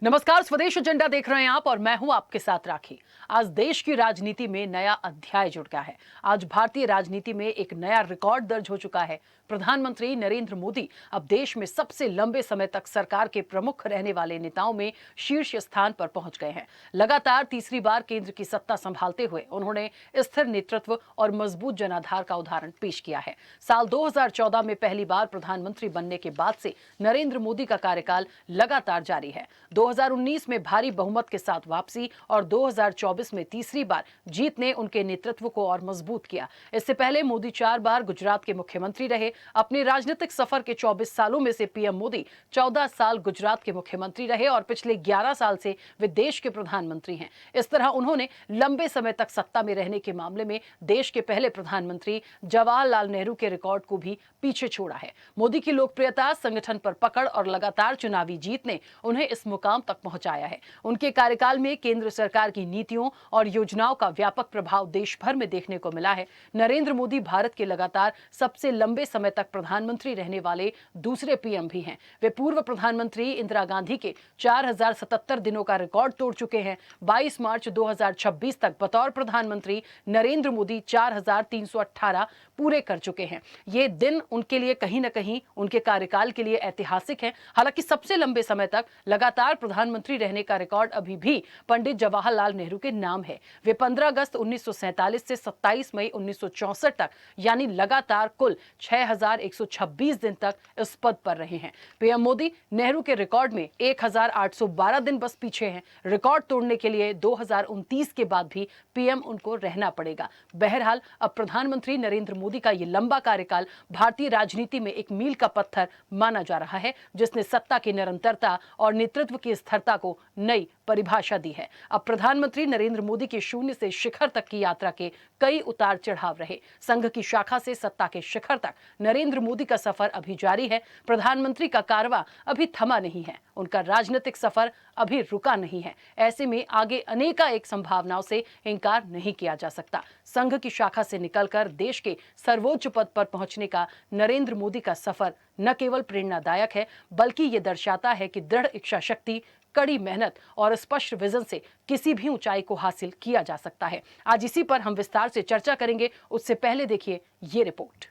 नमस्कार, स्वदेश एजेंडा देख रहे हैं आप और मैं हूं आपके साथ राखी। आज देश की राजनीति में नया अध्याय जुड़ गया है। आज भारतीय राजनीति में एक नया रिकॉर्ड दर्ज हो चुका है। प्रधानमंत्री नरेंद्र मोदी अब देश में सबसे लंबे समय तक सरकार के प्रमुख रहने वाले नेताओं में शीर्ष स्थान पर पहुंच गए हैं। लगातार तीसरी बार केंद्र की सत्ता संभालते हुए उन्होंने स्थिर नेतृत्व और मजबूत जनाधार का उदाहरण पेश किया है। साल 2014 में पहली बार प्रधानमंत्री बनने के बाद से नरेंद्र मोदी का कार्यकाल लगातार जारी है। 2019 में भारी बहुमत के साथ वापसी और 2024 में तीसरी बार जीत ने उनके नेतृत्व को और मजबूत किया। इससे पहले मोदी 4 बार गुजरात के मुख्यमंत्री रहे। अपने राजनीतिक सफर के 24 सालों में से पीएम मोदी 14 साल गुजरात के मुख्यमंत्री रहे और पिछले 11 साल से वे देश के प्रधानमंत्री हैं। इस तरह उन्होंने लंबे समय तक सत्ता में रहने के मामले में देश के पहले प्रधानमंत्री जवाहरलाल नेहरू के रिकॉर्ड को भी पीछे छोड़ा है। मोदी की लोकप्रियता, संगठन पर पकड़ और लगातार चुनावी जीत ने उन्हें इस मुकाम तक पहुंचाया है। उनके कार्यकाल में केंद्र सरकार की नीतियों और योजनाओं का व्यापक प्रभाव देश भर में देखने को मिला है। नरेंद्र मोदी भारत के लगातार सबसे लंबे समय तक प्रधानमंत्री रहने वाले दूसरे पीएम भी हैं। वे पूर्व प्रधानमंत्री इंदिरा गांधी के 4077 दिनों का रिकॉर्ड तोड़ चुके हैं। 22 मार्च 2026 तक बतौर प्रधानमंत्री नरेंद्र मोदी 4318 पूरे कर चुके हैं। ये दिन उनके लिए कहीं न कहीं उनके कार्यकाल के लिए ऐतिहासिक है। हालांकि सबसे लंबे समय तक लगातार प्रधानमंत्री रहने का रिकॉर्ड अभी भी पंडित जवाहरलाल नेहरू के नाम है। वे 15 अगस्त 1947 से 27 मई 1964 तक यानी लगातार कुल 6126 दिन तक इस पद पर रहे हैं। पीएम मोदी नेहरू के रिकॉर्ड में 1812 दिन बस पीछे हैं। रिकॉर्ड तोड़ने के लिए 2029 के बाद भी पीएम उनको रहना पड़ेगा। बहरहाल अब प्रधानमंत्री नरेंद्र मोदी का ये लंबा कार्यकाल भारतीय राजनीति में एक मील का पत्थर माना जा रहा है, जिसने सत्ता की निरंतरता और नेतृत्व की स्थिरता को नई परिभाषा दी है। अब प्रधानमंत्री नरेंद्र मोदी के शून्य से शिखर तक की यात्रा के कई उतार चढ़ाव रहे। संघ की शाखा से सत्ता के शिखर तक नरेंद्र मोदी का सफर अभी जारी है। प्रधानमंत्री का कारवां अभी थमा नहीं है। उनका राजनीतिक सफर अभी रुका नहीं है। ऐसे में आगे अनेकानेक संभावनाओं से इनकार नहीं किया जा सकता। संघ की शाखा से निकलकर देश के सर्वोच्च पद पर पहुंचने का नरेंद्र मोदी का सफर न केवल प्रेरणादायक है, बल्कि ये दर्शाता है कि दृढ़ इच्छा शक्ति, कड़ी मेहनत और स्पष्ट विजन से किसी भी ऊंचाई को हासिल किया जा सकता है। आज इसी पर हम विस्तार से चर्चा करेंगे। उससे पहले देखिए ये रिपोर्ट।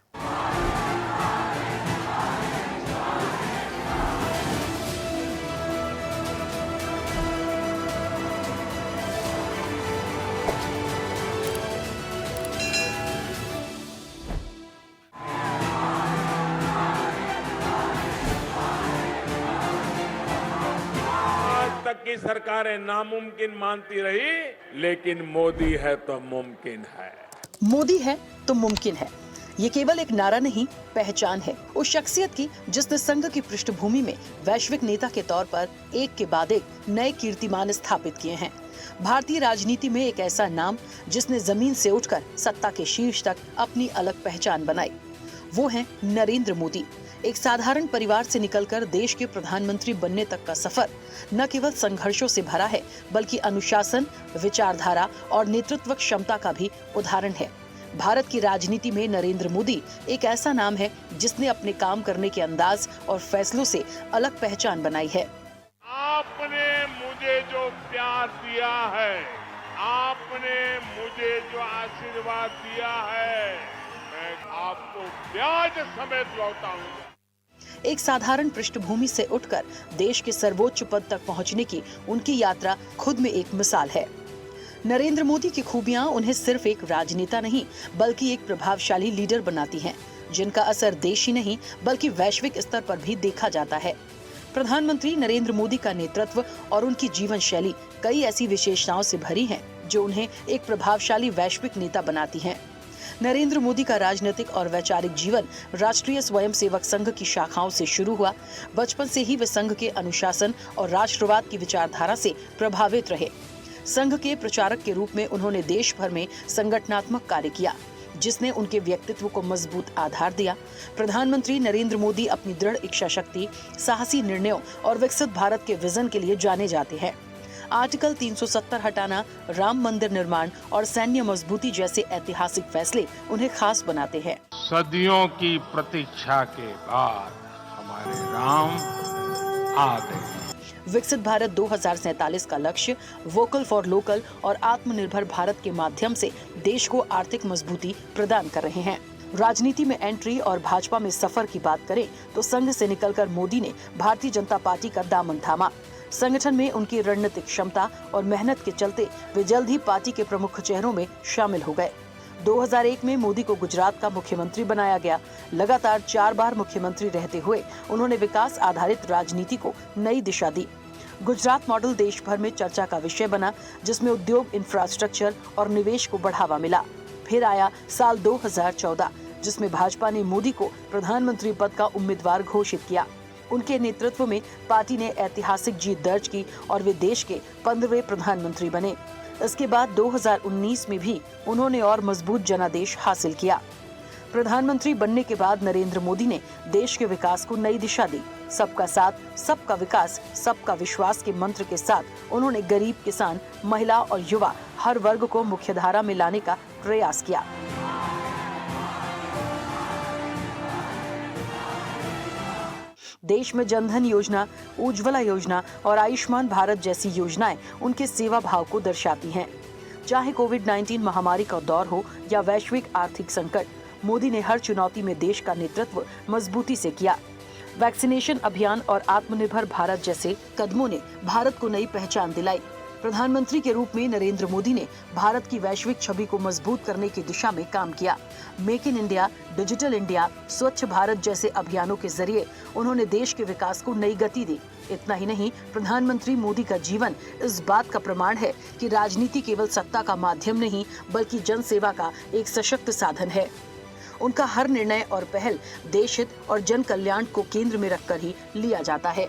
तक की सरकारें नामुमकिन मानती रही, लेकिन मोदी है तो मुमकिन है। मोदी है तो मुमकिन है, ये केवल एक नारा नहीं, पहचान है उस शख्सियत की जिसने संघ की पृष्ठभूमि में वैश्विक नेता के तौर पर एक के बाद एक नए कीर्तिमान स्थापित किए हैं। भारतीय राजनीति में एक ऐसा नाम जिसने जमीन से उठकर सत्ता के शीर्ष तक अपनी अलग पहचान बनाई, वो है नरेंद्र मोदी। एक साधारण परिवार से निकलकर देश के प्रधानमंत्री बनने तक का सफर न केवल संघर्षों से भरा है, बल्कि अनुशासन, विचारधारा और नेतृत्व क्षमता का भी उदाहरण है। भारत की राजनीति में नरेंद्र मोदी एक ऐसा नाम है जिसने अपने काम करने के अंदाज और फैसलों से अलग पहचान बनाई है। आपने मुझे जो प्यार दिया है, आपने मुझे जो आशीर्वाद दिया है, मैं आपको ब्याज समेत लौटाऊंगा। एक साधारण पृष्ठभूमि से उठकर देश के सर्वोच्च पद तक पहुंचने की उनकी यात्रा खुद में एक मिसाल है। नरेंद्र मोदी की खूबियां उन्हें सिर्फ एक राजनेता नहीं, बल्कि एक प्रभावशाली लीडर बनाती हैं, जिनका असर देश ही नहीं बल्कि वैश्विक स्तर पर भी देखा जाता है। प्रधानमंत्री नरेंद्र मोदी का नेतृत्व और उनकी जीवन शैली कई ऐसी विशेषताओं से भरी है जो उन्हें एक प्रभावशाली वैश्विक नेता बनाती हैं। नरेंद्र मोदी का राजनीतिक और वैचारिक जीवन राष्ट्रीय स्वयंसेवक संघ की शाखाओं से शुरू हुआ। बचपन से ही वे संघ के अनुशासन और राष्ट्रवाद की विचारधारा से प्रभावित रहे। संघ के प्रचारक के रूप में उन्होंने देश भर में संगठनात्मक कार्य किया, जिसने उनके व्यक्तित्व को मजबूत आधार दिया। प्रधानमंत्री नरेंद्र मोदी अपनी दृढ़ इच्छा शक्ति, साहसी निर्णयों और विकसित भारत के विजन के लिए जाने जाते हैं। आर्टिकल 370 हटाना, राम मंदिर निर्माण और सैन्य मजबूती जैसे ऐतिहासिक फैसले उन्हें खास बनाते हैं। सदियों की प्रतीक्षा के बाद हमारे राम आ गए। विकसित भारत 2047 का लक्ष्य वोकल फॉर लोकल और आत्मनिर्भर भारत के माध्यम से देश को आर्थिक मजबूती प्रदान कर रहे हैं। राजनीति में एंट्री और भाजपा में सफर की बात करें तो संघ से निकलकर मोदी ने भारतीय जनता पार्टी का दामन थामा। संगठन में उनकी रणनीतिक क्षमता और मेहनत के चलते वे जल्द ही पार्टी के प्रमुख चेहरों में शामिल हो गए। 2001 में मोदी को गुजरात का मुख्यमंत्री बनाया गया। लगातार 4 बार मुख्यमंत्री रहते हुए उन्होंने विकास आधारित राजनीति को नई दिशा दी। गुजरात मॉडल देश भर में चर्चा का विषय बना, जिसमें उद्योग, इंफ्रास्ट्रक्चर और निवेश को बढ़ावा मिला। फिर आया साल 2014, जिसमें भाजपा ने मोदी को प्रधानमंत्री पद का उम्मीदवार घोषित किया। उनके नेतृत्व में पार्टी ने ऐतिहासिक जीत दर्ज की और वे देश के 15वें प्रधानमंत्री बने। इसके बाद 2019 में भी उन्होंने और मजबूत जनादेश हासिल किया। प्रधानमंत्री बनने के बाद नरेंद्र मोदी ने देश के विकास को नई दिशा दी। सबका साथ, सबका विकास, सबका विश्वास के मंत्र के साथ उन्होंने गरीब, किसान, महिला और युवा हर वर्ग को मुख्यधारा में लाने का प्रयास किया। देश में जनधन योजना, उज्ज्वला योजना और आयुष्मान भारत जैसी योजनाएं उनके सेवा भाव को दर्शाती हैं। चाहे कोविड-19 महामारी का दौर हो या वैश्विक आर्थिक संकट, मोदी ने हर चुनौती में देश का नेतृत्व मजबूती से किया। वैक्सीनेशन अभियान और आत्मनिर्भर भारत जैसे कदमों ने भारत को नई पहचान दिलाई। प्रधानमंत्री के रूप में नरेंद्र मोदी ने भारत की वैश्विक छवि को मजबूत करने की दिशा में काम किया। Make in India, digital India, स्वच्छ भारत जैसे अभियानों के जरिए उन्होंने देश के विकास को नई गति दी। इतना ही नहीं, प्रधानमंत्री मोदी का जीवन इस बात का प्रमाण है कि राजनीति केवल सत्ता का माध्यम नहीं, बल्कि जनसेवा का एक सशक्त साधन है। उनका हर निर्णय और पहल देश हित और जन कल्याण को केंद्र में रखकर ही लिया जाता है।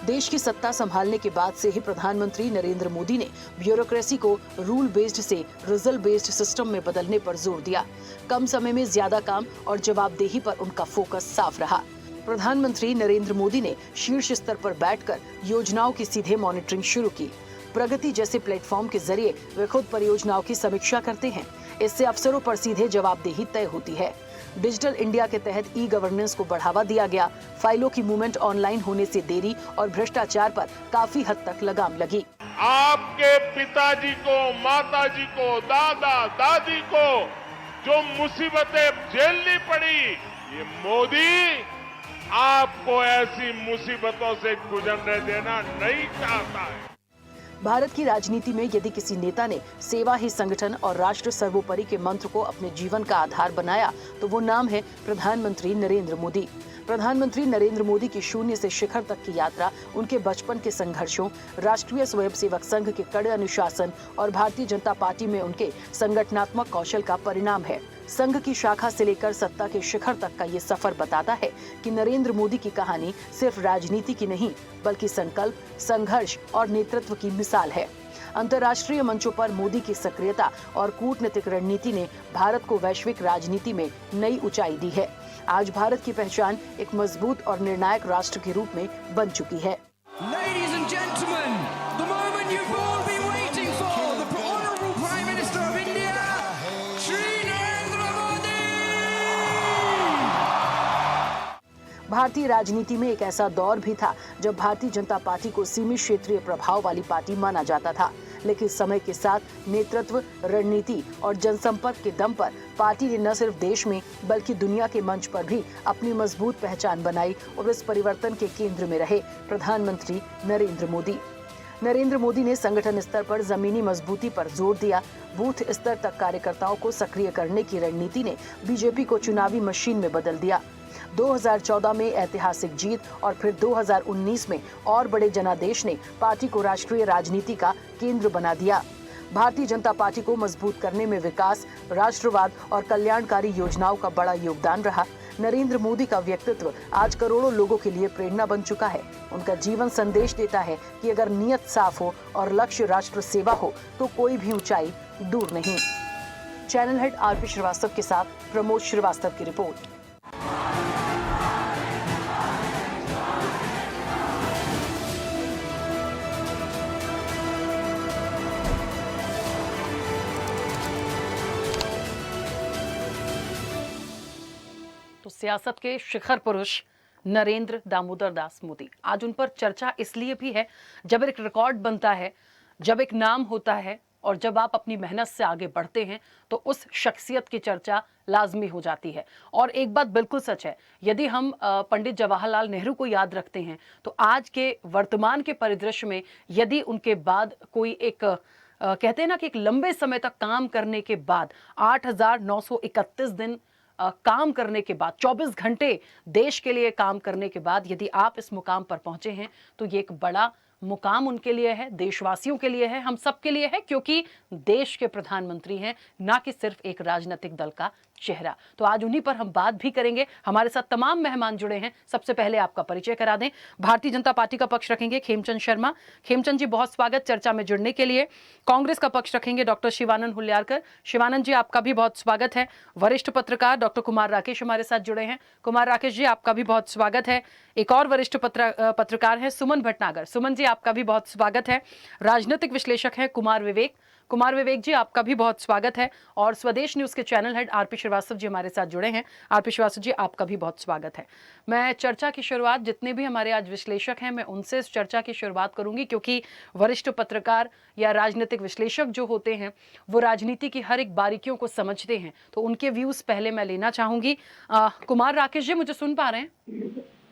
देश की सत्ता संभालने के बाद से ही प्रधानमंत्री नरेंद्र मोदी ने ब्यूरोक्रेसी को रूल बेस्ड से रिजल्ट बेस्ड सिस्टम में बदलने पर जोर दिया। कम समय में ज्यादा काम और जवाबदेही पर उनका फोकस साफ रहा। प्रधानमंत्री नरेंद्र मोदी ने शीर्ष स्तर पर बैठकर योजनाओं की सीधे मॉनिटरिंग शुरू की। प्रगति जैसे प्लेटफॉर्म के जरिए वे खुद परियोजनाओं की समीक्षा करते हैं। इससे अफसरों पर सीधे जवाबदेही तय होती है। डिजिटल इंडिया के तहत ई गवर्नेंस को बढ़ावा दिया गया। फाइलों की मूवमेंट ऑनलाइन होने से देरी और भ्रष्टाचार पर काफी हद तक लगाम लगी। आपके पिताजी को, माताजी को, दादा दादी को जो मुसीबतें झेलनी पड़ी, ये मोदी आपको ऐसी मुसीबतों से गुजरने देना नहीं चाहता है। भारत की राजनीति में यदि किसी नेता ने सेवा ही संगठन और राष्ट्र सर्वोपरि के मंत्र को अपने जीवन का आधार बनाया, तो वो नाम है प्रधानमंत्री नरेंद्र मोदी। प्रधानमंत्री नरेंद्र मोदी की शून्य से शिखर तक की यात्रा उनके बचपन के संघर्षों, राष्ट्रीय स्वयंसेवक संघ के कड़े अनुशासन और भारतीय जनता पार्टी में उनके संगठनात्मक कौशल का परिणाम है। संघ की शाखा से लेकर सत्ता के शिखर तक का ये सफर बताता है कि नरेंद्र मोदी की कहानी सिर्फ राजनीति की नहीं, बल्कि संकल्प, संघर्ष और नेतृत्व की मिसाल है। अंतर्राष्ट्रीय मंचों पर मोदी की सक्रियता और कूटनीतिक रणनीति ने भारत को वैश्विक राजनीति में नई ऊंचाई दी है। आज भारत की पहचान एक मजबूत और निर्णायक राष्ट्र के रूप में बन चुकी है। Ladies and gentlemen, the moment you've all been waiting for, the Honourable Prime Minister of India, Shri Narendra Modi! भारतीय राजनीति में एक ऐसा दौर भी था जब भारतीय जनता पार्टी को सीमित क्षेत्रीय प्रभाव वाली पार्टी माना जाता था, लेकिन समय के साथ नेतृत्व, रणनीति और जनसंपर्क के दम पर पार्टी ने न सिर्फ देश में बल्कि दुनिया के मंच पर भी अपनी मजबूत पहचान बनाई और इस परिवर्तन के केंद्र में रहे प्रधानमंत्री नरेंद्र मोदी। नरेंद्र मोदी ने संगठन स्तर पर जमीनी मजबूती पर जोर दिया। बूथ स्तर तक कार्यकर्ताओं को सक्रिय करने की रणनीति ने बीजेपी को चुनावी मशीन में बदल दिया। 2014 में ऐतिहासिक जीत और फिर 2019 में और बड़े जनादेश ने पार्टी को राष्ट्रीय राजनीति का केंद्र बना दिया। भारतीय जनता पार्टी को मजबूत करने में विकास, राष्ट्रवाद और कल्याणकारी योजनाओं का बड़ा योगदान रहा। नरेंद्र मोदी का व्यक्तित्व आज करोड़ों लोगों के लिए प्रेरणा बन चुका है। उनका जीवन संदेश देता है कि अगर नियत साफ हो और लक्ष्य राष्ट्र सेवा हो तो कोई भी ऊंचाई दूर नहीं। चैनल हेड आरपी श्रीवास्तव के साथ प्रमोद श्रीवास्तव की रिपोर्ट। तो सियासत के शिखर पुरुष नरेंद्र दामोदर दास मोदी। आज उन पर चर्चा इसलिए भी है, जब एक रिकॉर्ड बनता है, जब एक नाम होता है और जब आप अपनी मेहनत से आगे बढ़ते हैं तो उस शख्सियत की चर्चा लाजमी हो जाती है। और एक बात बिल्कुल सच है, यदि हम पंडित जवाहरलाल नेहरू को याद रखते हैं तो आज के वर्तमान के परिदृश्य में यदि उनके बाद कोई एक कहते हैं ना कि एक लंबे समय तक काम करने के बाद 8,931 दिन काम करने के बाद 24 घंटे देश के लिए काम करने के बाद यदि आप इस मुकाम पर पहुंचे हैं तो ये एक बड़ा मुकाम उनके लिए है, देशवासियों के लिए है, हम सबके लिए है, क्योंकि देश के प्रधानमंत्री हैं, ना कि सिर्फ एक राजनीतिक दल का चेहरा। तो आज उन्हीं पर हम बात भी करेंगे। हमारे साथ तमाम मेहमान जुड़े हैं। सबसे पहले आपका परिचय करा दें। भारतीय जनता पार्टी का पक्ष रखेंगे खेमचंद शर्मा। खेमचंद जी, बहुत स्वागत चर्चा में जुड़ने के लिए। कांग्रेस का पक्ष रखेंगे डॉक्टर शिवानंद हुल्यारकर। शिवानंद जी, आपका भी बहुत स्वागत है। वरिष्ठ पत्रकार डॉक्टर कुमार राकेश हमारे साथ जुड़े हैं। कुमार राकेश जी, आपका भी बहुत स्वागत है। एक और वरिष्ठ पत्रकार हैं सुमन भटनागर। सुमन जी, आपका भी बहुत स्वागत है। राजनीतिक विश्लेषक हैं कुमार विवेक। कुमार विवेक जी, आपका भी बहुत स्वागत है। और स्वदेश न्यूज के channel head RP Srivastava ji हमारे साथ जुड़े हैं। आरपी श्रीवास्तव जी, आपका भी बहुत स्वागत है। मैं चर्चा की शुरुआत, जितने भी हमारे आज विश्लेषक हैं, मैं उनसे इस चर्चा की शुरुआत करूंगी, क्योंकि वरिष्ठ पत्रकार या राजनीतिक विश्लेषक जो होते हैं वो राजनीति की हर एक बारीकियों को समझते हैं, तो उनके व्यूज पहले मैं लेना चाहूंगी। कुमार राकेश जी, मुझे सुन पा रहे हैं?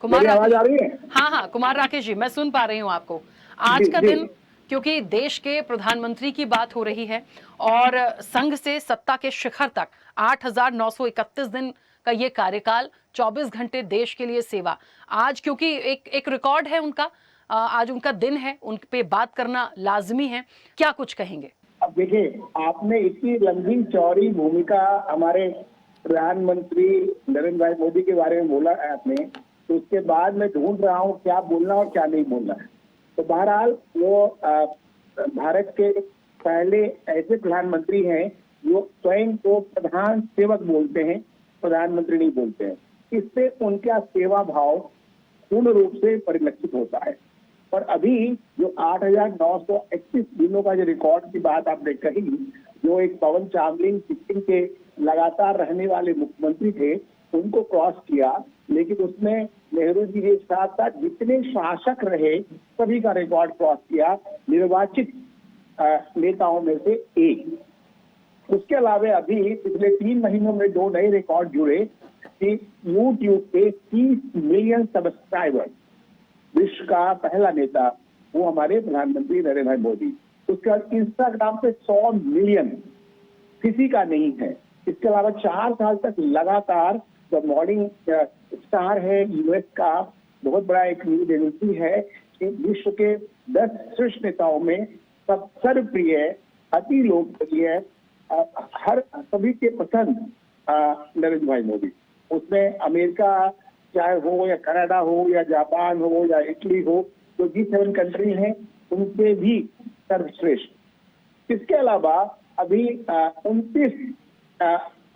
कुमार आवाज आ रही है? हाँ, कुमार राकेश जी, मैं सुन पा रही हूँ आपको। आज का दिन, क्योंकि देश के प्रधानमंत्री की बात हो रही है और संघ से सत्ता के शिखर तक 8,931 दिन का ये कार्यकाल, 24 घंटे देश के लिए सेवा, आज क्योंकि एक रिकॉर्ड है उनका, आज उनका दिन है, उन पे बात करना लाजमी है। क्या कुछ कहेंगे? अब देखिए, आपने इतनी लंबी चौड़ी भूमिका हमारे प्रधानमंत्री नरेंद्र भाई मोदी के बारे में बोला है आपने, तो उसके बाद मैं ढूंढ रहा हूँ क्या बोलना और क्या नहीं बोलना है। तो बहरहाल वो भारत के पहले ऐसे प्रधानमंत्री हैं जो स्वयं को प्रधान सेवक बोलते हैं, प्रधानमंत्री नहीं बोलते हैं। इससे उनका सेवा भाव पूर्ण रूप से परिलक्षित होता है। और अभी जो 8,931 दिनों का जो रिकॉर्ड की बात आपने कही, जो एक पवन चामलिंग सिक्किम के लगातार रहने वाले मुख्यमंत्री थे, उनको क्रॉस किया, लेकिन उसमें नेहरू जी के साथ साथ जितने शासक रहे सभी का रिकॉर्ड क्रॉस किया, निर्वाचित नेताओं में से एक। उसके अलावा अभी पिछले 3 महीनों में 2 नए रिकॉर्ड जुड़े कि यूट्यूब पे 30 मिलियन सब्सक्राइबर, विश्व का पहला नेता वो हमारे प्रधानमंत्री नरेंद्र भाई मोदी। उसके बाद इंस्टाग्राम पे 100 मिलियन, किसी का नहीं है। इसके अलावा 4 साल तक लगातार द मॉर्निंग स्टार है, यूएस का बहुत बड़ा एक न्यूज एजेंसी है, कि विश्व के 10 शीर्ष नेताओं में सब सर्वप्रिय, अति लोकप्रिय, हर सभी के पसंद नरेंद्र भाई मोदी। उसमें अमेरिका चाहे हो या कनाडा हो या जापान हो या इटली हो, तो G7 कंट्री हैं, उनसे भी सर्वश्रेष्ठ। इसके अलावा अभी 29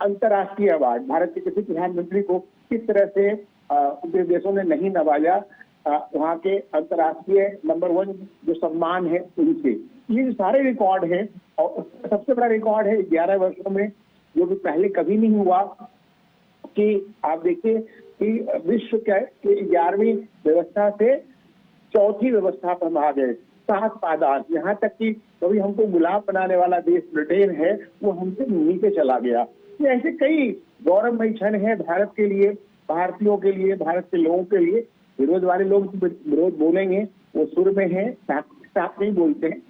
अंतर्राष्ट्रीय अवार्ड, भारत के किसी प्रधानमंत्री को किस तरह से दूसरे देशों ने नहीं नवाजा, वहाँ के अंतर्राष्ट्रीय नंबर 1 जो सम्मान है उनसे। ये सारे रिकॉर्ड हैं। और सबसे बड़ा रिकॉर्ड है 11 वर्षों में, जो भी पहले कभी नहीं हुआ, कि आप देखिए कि विश्व के 11वीं व्यवस्था से 4थी व्यवस्था पर हम आ गए, 7 पायदान। यहाँ तक कि कभी हमको गुलाम बनाने वाला देश ब्रिटेन है, वो हमसे नीचे चला गया। ये ऐसे कई गौरवमयी क्षण है भारत के लिए, भारतीयों के लिए, भारत के लोगों के लिए। विरोध वाले लोग विरोध बोलेंगे, वो सुर में है, साफ नहीं बोलते हैं।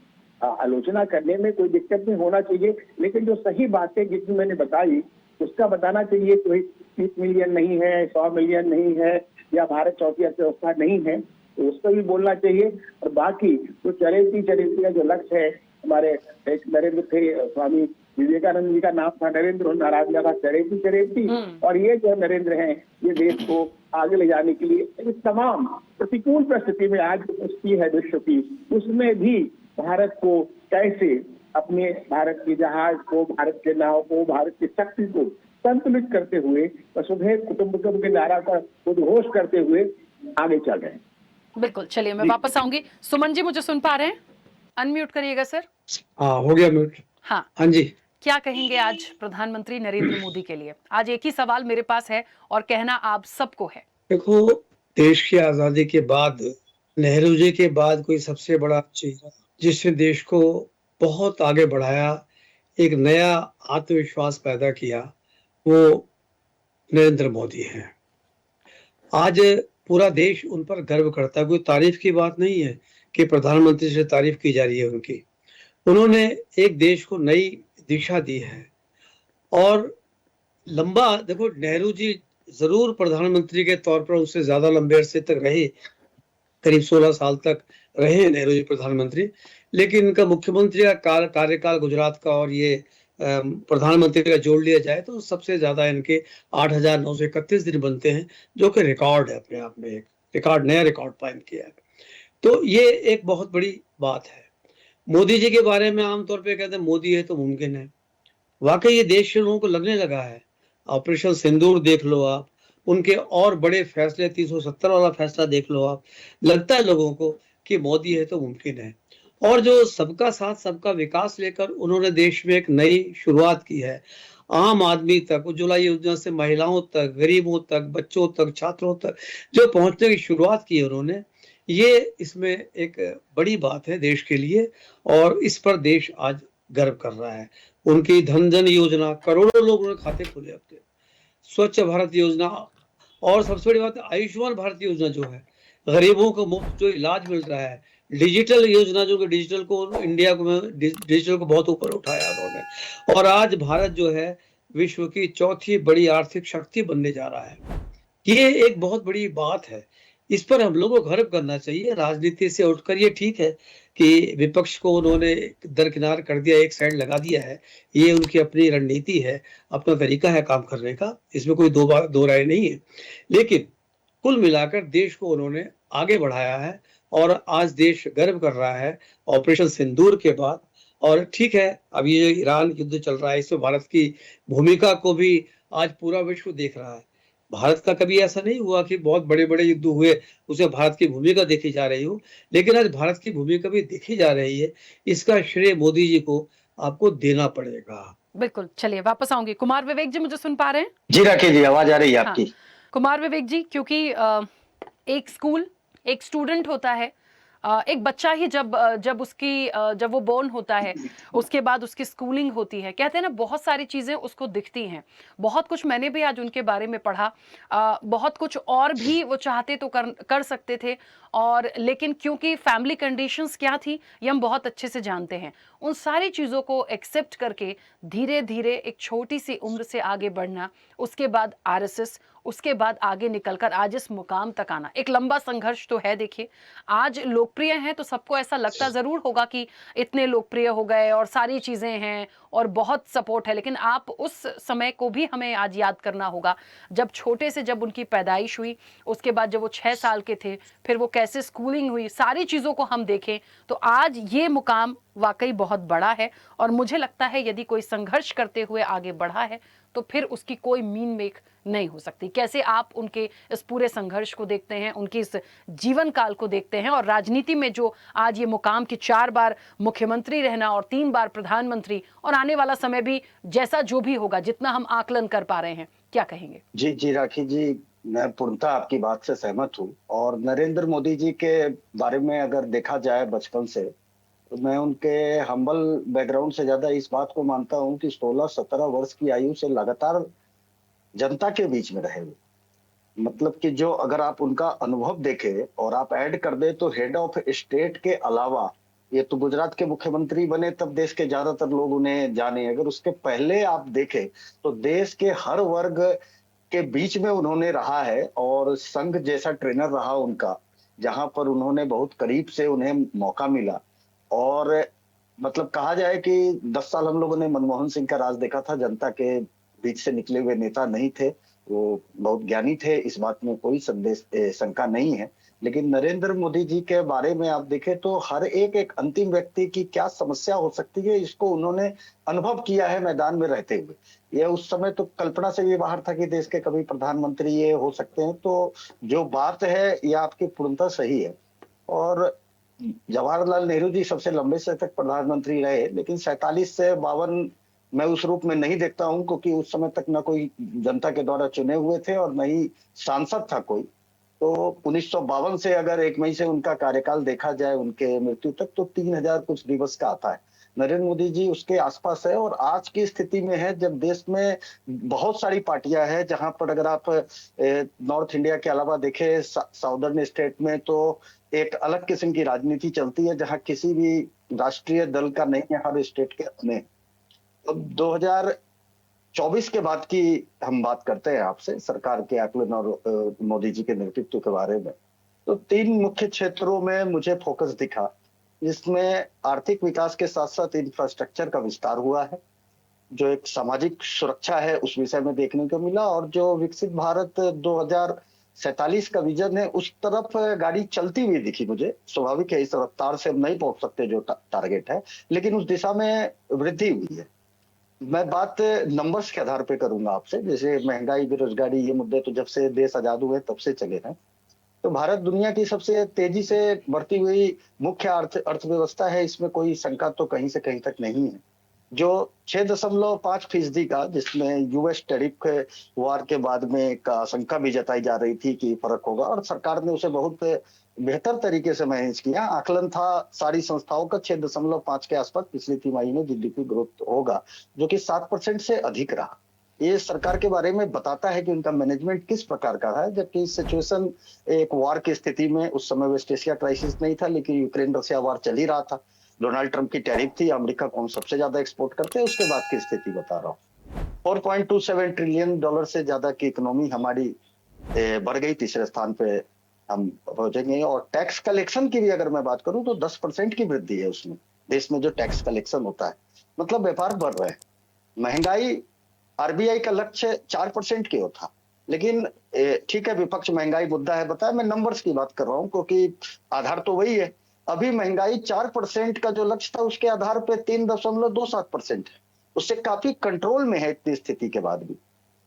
आलोचना करने में कोई दिक्कत नहीं होना चाहिए, लेकिन जो सही बातें जितनी मैंने बताई उसका बताना चाहिए। कोई 30 मिलियन नहीं है, 100 मिलियन नहीं है, या भारत चौथी अर्थव्यवस्था नहीं है, तो उसको भी बोलना चाहिए। और बाकी जो चरित्र का जो लक्ष्य है, हमारे एक नरेंद्र थे, स्वामी विवेकानंद जी का नाम था नरेंद्र, नाराज लगा चरित्र, और ये जो नरेंद्र हैं, ये देश को आगे ले जाने के लिए इस तमाम प्रतिकूल परिस्थिति में आज स्थिति है विश्व की, उसमें भी भारत को कैसे अपने भारत के जहाज को, भारत के नाव को, भारत की शक्ति को संतुलित करते हुए, वसुधैव कुटुंबकम के नारा का उद्घोष करते हुए आगे चल रहे हैं। बिल्कुल, चलिए मैं वापस आऊंगी। सुमन जी, मुझे सुन पा रहे हैं? अनम्यूट करिएगा सर। हाँ, हो गया म्यूट। हाँ जी, क्या कहेंगे आज प्रधानमंत्री नरेंद्र मोदी के लिए? आज एक ही सवाल मेरे पास है और कहना आप सबको है। देखो, देश की आजादी के बाद नेहरू जी के बाद कोई सबसे बड़ा चेहरा जिसने देश को बहुत आगे बढ़ाया, एक नया आत्मविश्वास पैदा किया, वो नरेंद्र मोदी हैं। आज पूरा देश उन पर गर्व करता है। कोई तारीफ की बात नहीं है कि प्रधानमंत्री से तारीफ की जा रही है उनकी। उन्होंने एक देश को नई दिशा दी है और लंबा देखो, नेहरू जी जरूर प्रधानमंत्री के तौर पर उससे ज्यादा लंबे अरसे तक रहे, करीब 16 साल तक रहे नेहरू जी प्रधानमंत्री, लेकिन इनका मुख्यमंत्री का कार्यकाल गुजरात का और ये प्रधानमंत्री का जोड़ लिया जाए तो सबसे ज्यादा इनके 8,931 दिन बनते हैं, जो कि रिकॉर्ड है अपने आप में, एक रिकॉर्ड, नया रिकॉर्ड कायम किया है। तो ये एक बहुत बड़ी बात है। मोदी जी के बारे में आमतौर पे कहते हैं मोदी है तो मुमकिन है। वाकई ये देश के लोगों को लगने लगा है। ऑपरेशन सिंदूर देख लो आप, उनके और बड़े फैसले, 370 वाला फैसला देख लो आप, लगता है लोगों को कि मोदी है तो मुमकिन है। और जो सबका साथ सबका विकास लेकर उन्होंने देश में एक नई शुरुआत की है, आम आदमी तक, उज्ज्वला योजना से महिलाओं तक, गरीबों तक, बच्चों तक, छात्रों तक जो पहुंचने की शुरुआत की है उन्होंने, ये इसमें एक बड़ी बात है देश के लिए और इस पर देश आज गर्व कर रहा है। उनकी धन जन योजना, करोड़ों लोग उन्होंने खाते खोले अपने, स्वच्छ भारत योजना और सबसे बड़ी बात आयुष्मान भारत योजना जो है, गरीबों को मुफ्त जो इलाज मिल रहा है, डिजिटल योजना जो कि डिजिटल को इंडिया को डिजिटल को बहुत ऊपर उठाया उन्होंने, और आज भारत जो है विश्व की चौथी बड़ी आर्थिक शक्ति बनने जा रहा है। ये एक बहुत बड़ी बात है, इस पर हम लोगों को गर्व करना चाहिए। राजनीति से उठकर ये ठीक है कि विपक्ष को उन्होंने दरकिनार कर दिया, एक साइड लगा दिया है, ये उनकी अपनी रणनीति है, अपना तरीका है काम करने का, इसमें कोई दो राय नहीं है। लेकिन कुल मिलाकर देश को उन्होंने आगे बढ़ाया है और आज देश गर्व कर रहा है ऑपरेशन सिंदूर के बाद। और ठीक है, अब ये जो ईरान युद्ध चल रहा है, इसमें भारत की भूमिका को भी आज पूरा विश्व देख रहा है। भारत का कभी ऐसा नहीं हुआ कि बहुत बड़े बड़े युद्ध हुए उसमें भारत की भूमिका देखी जा रही हो, लेकिन आज भारत की भूमिका भी देखी जा रही है। इसका श्रेय मोदी जी को आपको देना पड़ेगा। बिल्कुल, चलिए वापस आऊंगी। कुमार विवेक जी, मुझे सुन पा रहे हैं? जी राखी जी, आवाज आ रही है आपकी? हाँ। कुमार विवेक जी, क्योंकि एक स्कूल, एक स्टूडेंट होता है, एक बच्चा ही जब वो बोर्न होता है, उसके बाद उसकी स्कूलिंग होती है, कहते हैं ना बहुत सारी चीजें उसको दिखती हैं। बहुत कुछ मैंने भी आज उनके बारे में पढ़ा, बहुत कुछ और भी वो चाहते तो कर सकते थे, और लेकिन क्योंकि फैमिली कंडीशंस क्या थी ये हम बहुत अच्छे से जानते हैं। उन सारी चीज़ों को एक्सेप्ट करके धीरे धीरे एक छोटी सी उम्र से आगे बढ़ना, उसके बाद आरएसएस, उसके बाद आगे निकलकर आज इस मुकाम तक आना, एक लंबा संघर्ष तो है। देखिए, आज लोकप्रिय हैं तो सबको ऐसा लगता जरूर होगा कि इतने लोकप्रिय हो गए और सारी चीजें हैं और बहुत सपोर्ट है, लेकिन आप उस समय को भी हमें आज याद करना होगा, जब छोटे से, जब उनकी पैदाइश हुई, उसके बाद जब वो 6 साल के थे, फिर वो कैसे स्कूलिंग हुई, सारी चीजों को हम देखें तो आज ये मुकाम वाकई बहुत बड़ा है। और मुझे लगता है यदि कोई संघर्ष करते हुए आगे बढ़ा है तो फिर उसकी कोई मीन मेक नहीं हो सकती। कैसे आप उनके इस पूरे संघर्ष को देखते हैं, उनके इस जीवन काल को देखते हैं, और राजनीति में जो आज ये मुकाम की 4 बार मुख्यमंत्री रहना और 3 बार प्रधानमंत्री, और आने वाला समय भी जैसा जो भी होगा, जितना हम आकलन कर पा रहे हैं, क्या कहेंगे? जी राखी जी, मैं पूर्णतः आपकी बात से सहमत हूँ। और नरेंद्र मोदी जी के बारे में अगर देखा जाए बचपन से, तो मैं उनके हम्बल बैकग्राउंड से ज्यादा इस बात को मानता हूँ कि 16-17 वर्ष की आयु से लगातार जनता के बीच में रहे। मतलब कि जो अगर आप उनका अनुभव देखें और आप ऐड कर दे तो हेड ऑफ स्टेट के अलावा, ये तो गुजरात के मुख्यमंत्री बने तब देश के ज्यादातर लोग उन्हें जाने, अगर उसके पहले आप देखें तो देश के हर वर्ग के बीच में उन्होंने रहा है। और संघ जैसा ट्रेनर रहा उनका, जहां पर उन्होंने बहुत करीब से उन्हें मौका मिला। और मतलब कहा जाए कि 10 साल हम लोगों ने मनमोहन सिंह का राज देखा था, जनता के बीच से निकले हुए नेता नहीं थे, वो बहुत ज्ञानी थे, इस बात में कोई शंका नहीं है। लेकिन नरेंद्र मोदी जी के बारे में आप देखें तो हर एक अंतिम व्यक्ति की क्या समस्या हो सकती है, इसको उन्होंने अनुभव किया है मैदान में रहते हुए। ये उस समय तो कल्पना से भी बाहर था कि देश के कभी प्रधानमंत्री ये हो सकते हैं। तो जो बात है ये आपकी पूर्णतः सही है। और जवाहरलाल नेहरू जी सबसे लंबे समय तक प्रधानमंत्री रहे, लेकिन 47 से 52 मैं उस रूप में नहीं देखता हूं, क्योंकि उस समय तक न कोई जनता के द्वारा चुने हुए थे और न ही सांसद था कोई। तो 1952 से अगर 1 मई से उनका कार्यकाल देखा जाए उनके मृत्यु तक, तो 3000 कुछ दिवस का आता है। नरेंद्र मोदी जी उसके आसपास है, और आज की स्थिति में है जब देश में बहुत सारी पार्टियां हैं, जहां पर अगर आप नॉर्थ इंडिया के अलावा देखें साउदर्न स्टेट में, तो एक अलग किस्म की राजनीति चलती है, जहां किसी भी राष्ट्रीय दल का नहीं है, हर स्टेट के अपने। अब 2024 के बाद की हम बात करते हैं आपसे, सरकार के आकलन और मोदी जी के नेतृत्व के बारे में। तो 3 मुख्य क्षेत्रों में मुझे फोकस दिखा, जिसमें आर्थिक विकास के साथ साथ इंफ्रास्ट्रक्चर का विस्तार हुआ है, जो एक सामाजिक सुरक्षा है उस विषय में देखने को मिला, और जो विकसित भारत 2047 का विजन है उस तरफ गाड़ी चलती हुई दिखी मुझे। स्वाभाविक है, इस रफ्तार से हम नहीं पहुंच सकते जो टारगेट है, लेकिन उस दिशा में वृद्धि हुई है। मैं बात नंबर्स के आधार पे करूंगा आपसे, जैसे महंगाई, बेरोजगारी, ये मुद्दे तो जब से देश आजाद हुए तब से चले हैं। तो भारत दुनिया की सबसे तेजी से बढ़ती हुई मुख्य अर्थव्यवस्था है, इसमें कोई शंका तो कहीं से कहीं तक नहीं है। जो 6.5% का, जिसमें यूएस टैरिफ वार के बाद में एक आशंका भी जताई जा रही थी कि फर्क होगा, और सरकार ने उसे बहुत बेहतर तरीके से मैनेज किया। आकलन था सारी संस्थाओं का 6.5 के आसपास पिछली तिमाही में जीडीपी ग्रोथ होगा, जो कि 7% से अधिक रहा। ये सरकार के बारे में बताता है कि उनका मैनेजमेंट किस प्रकार का है, जबकि सिचुएशन एक वार की स्थिति में, उस समय वेस्ट एशिया क्राइसिस नहीं था, लेकिन यूक्रेन रशिया वार चल ही रहा था। डोनाल्ड ट्रंप की टैरिफ थी, अमेरिका को हम सबसे ज्यादा एक्सपोर्ट करते हैं, उसके बाद की स्थिति बता रहा हूँ। 4.27 ट्रिलियन डॉलर से ज्यादा की इकोनॉमी हमारी बढ़ गई, तीसरे स्थान पे हम पहुंचेंगे। और टैक्स कलेक्शन की भी अगर मैं बात करूं तो 10% की वृद्धि है उसमें, देश में जो टैक्स कलेक्शन होता है, मतलब व्यापार बढ़ रहे हैं। महंगाई, आरबीआई का लक्ष्य 4% की था, लेकिन ठीक है, विपक्ष महंगाई मुद्दा है बताया, मैं नंबर्स की बात कर रहा हूँ क्योंकि आधार तो वही है। अभी महंगाई 4% का जो लक्ष्य था, उसके आधार पे 3.27% है, उससे काफी कंट्रोल में है इतनी स्थिति के बाद भी।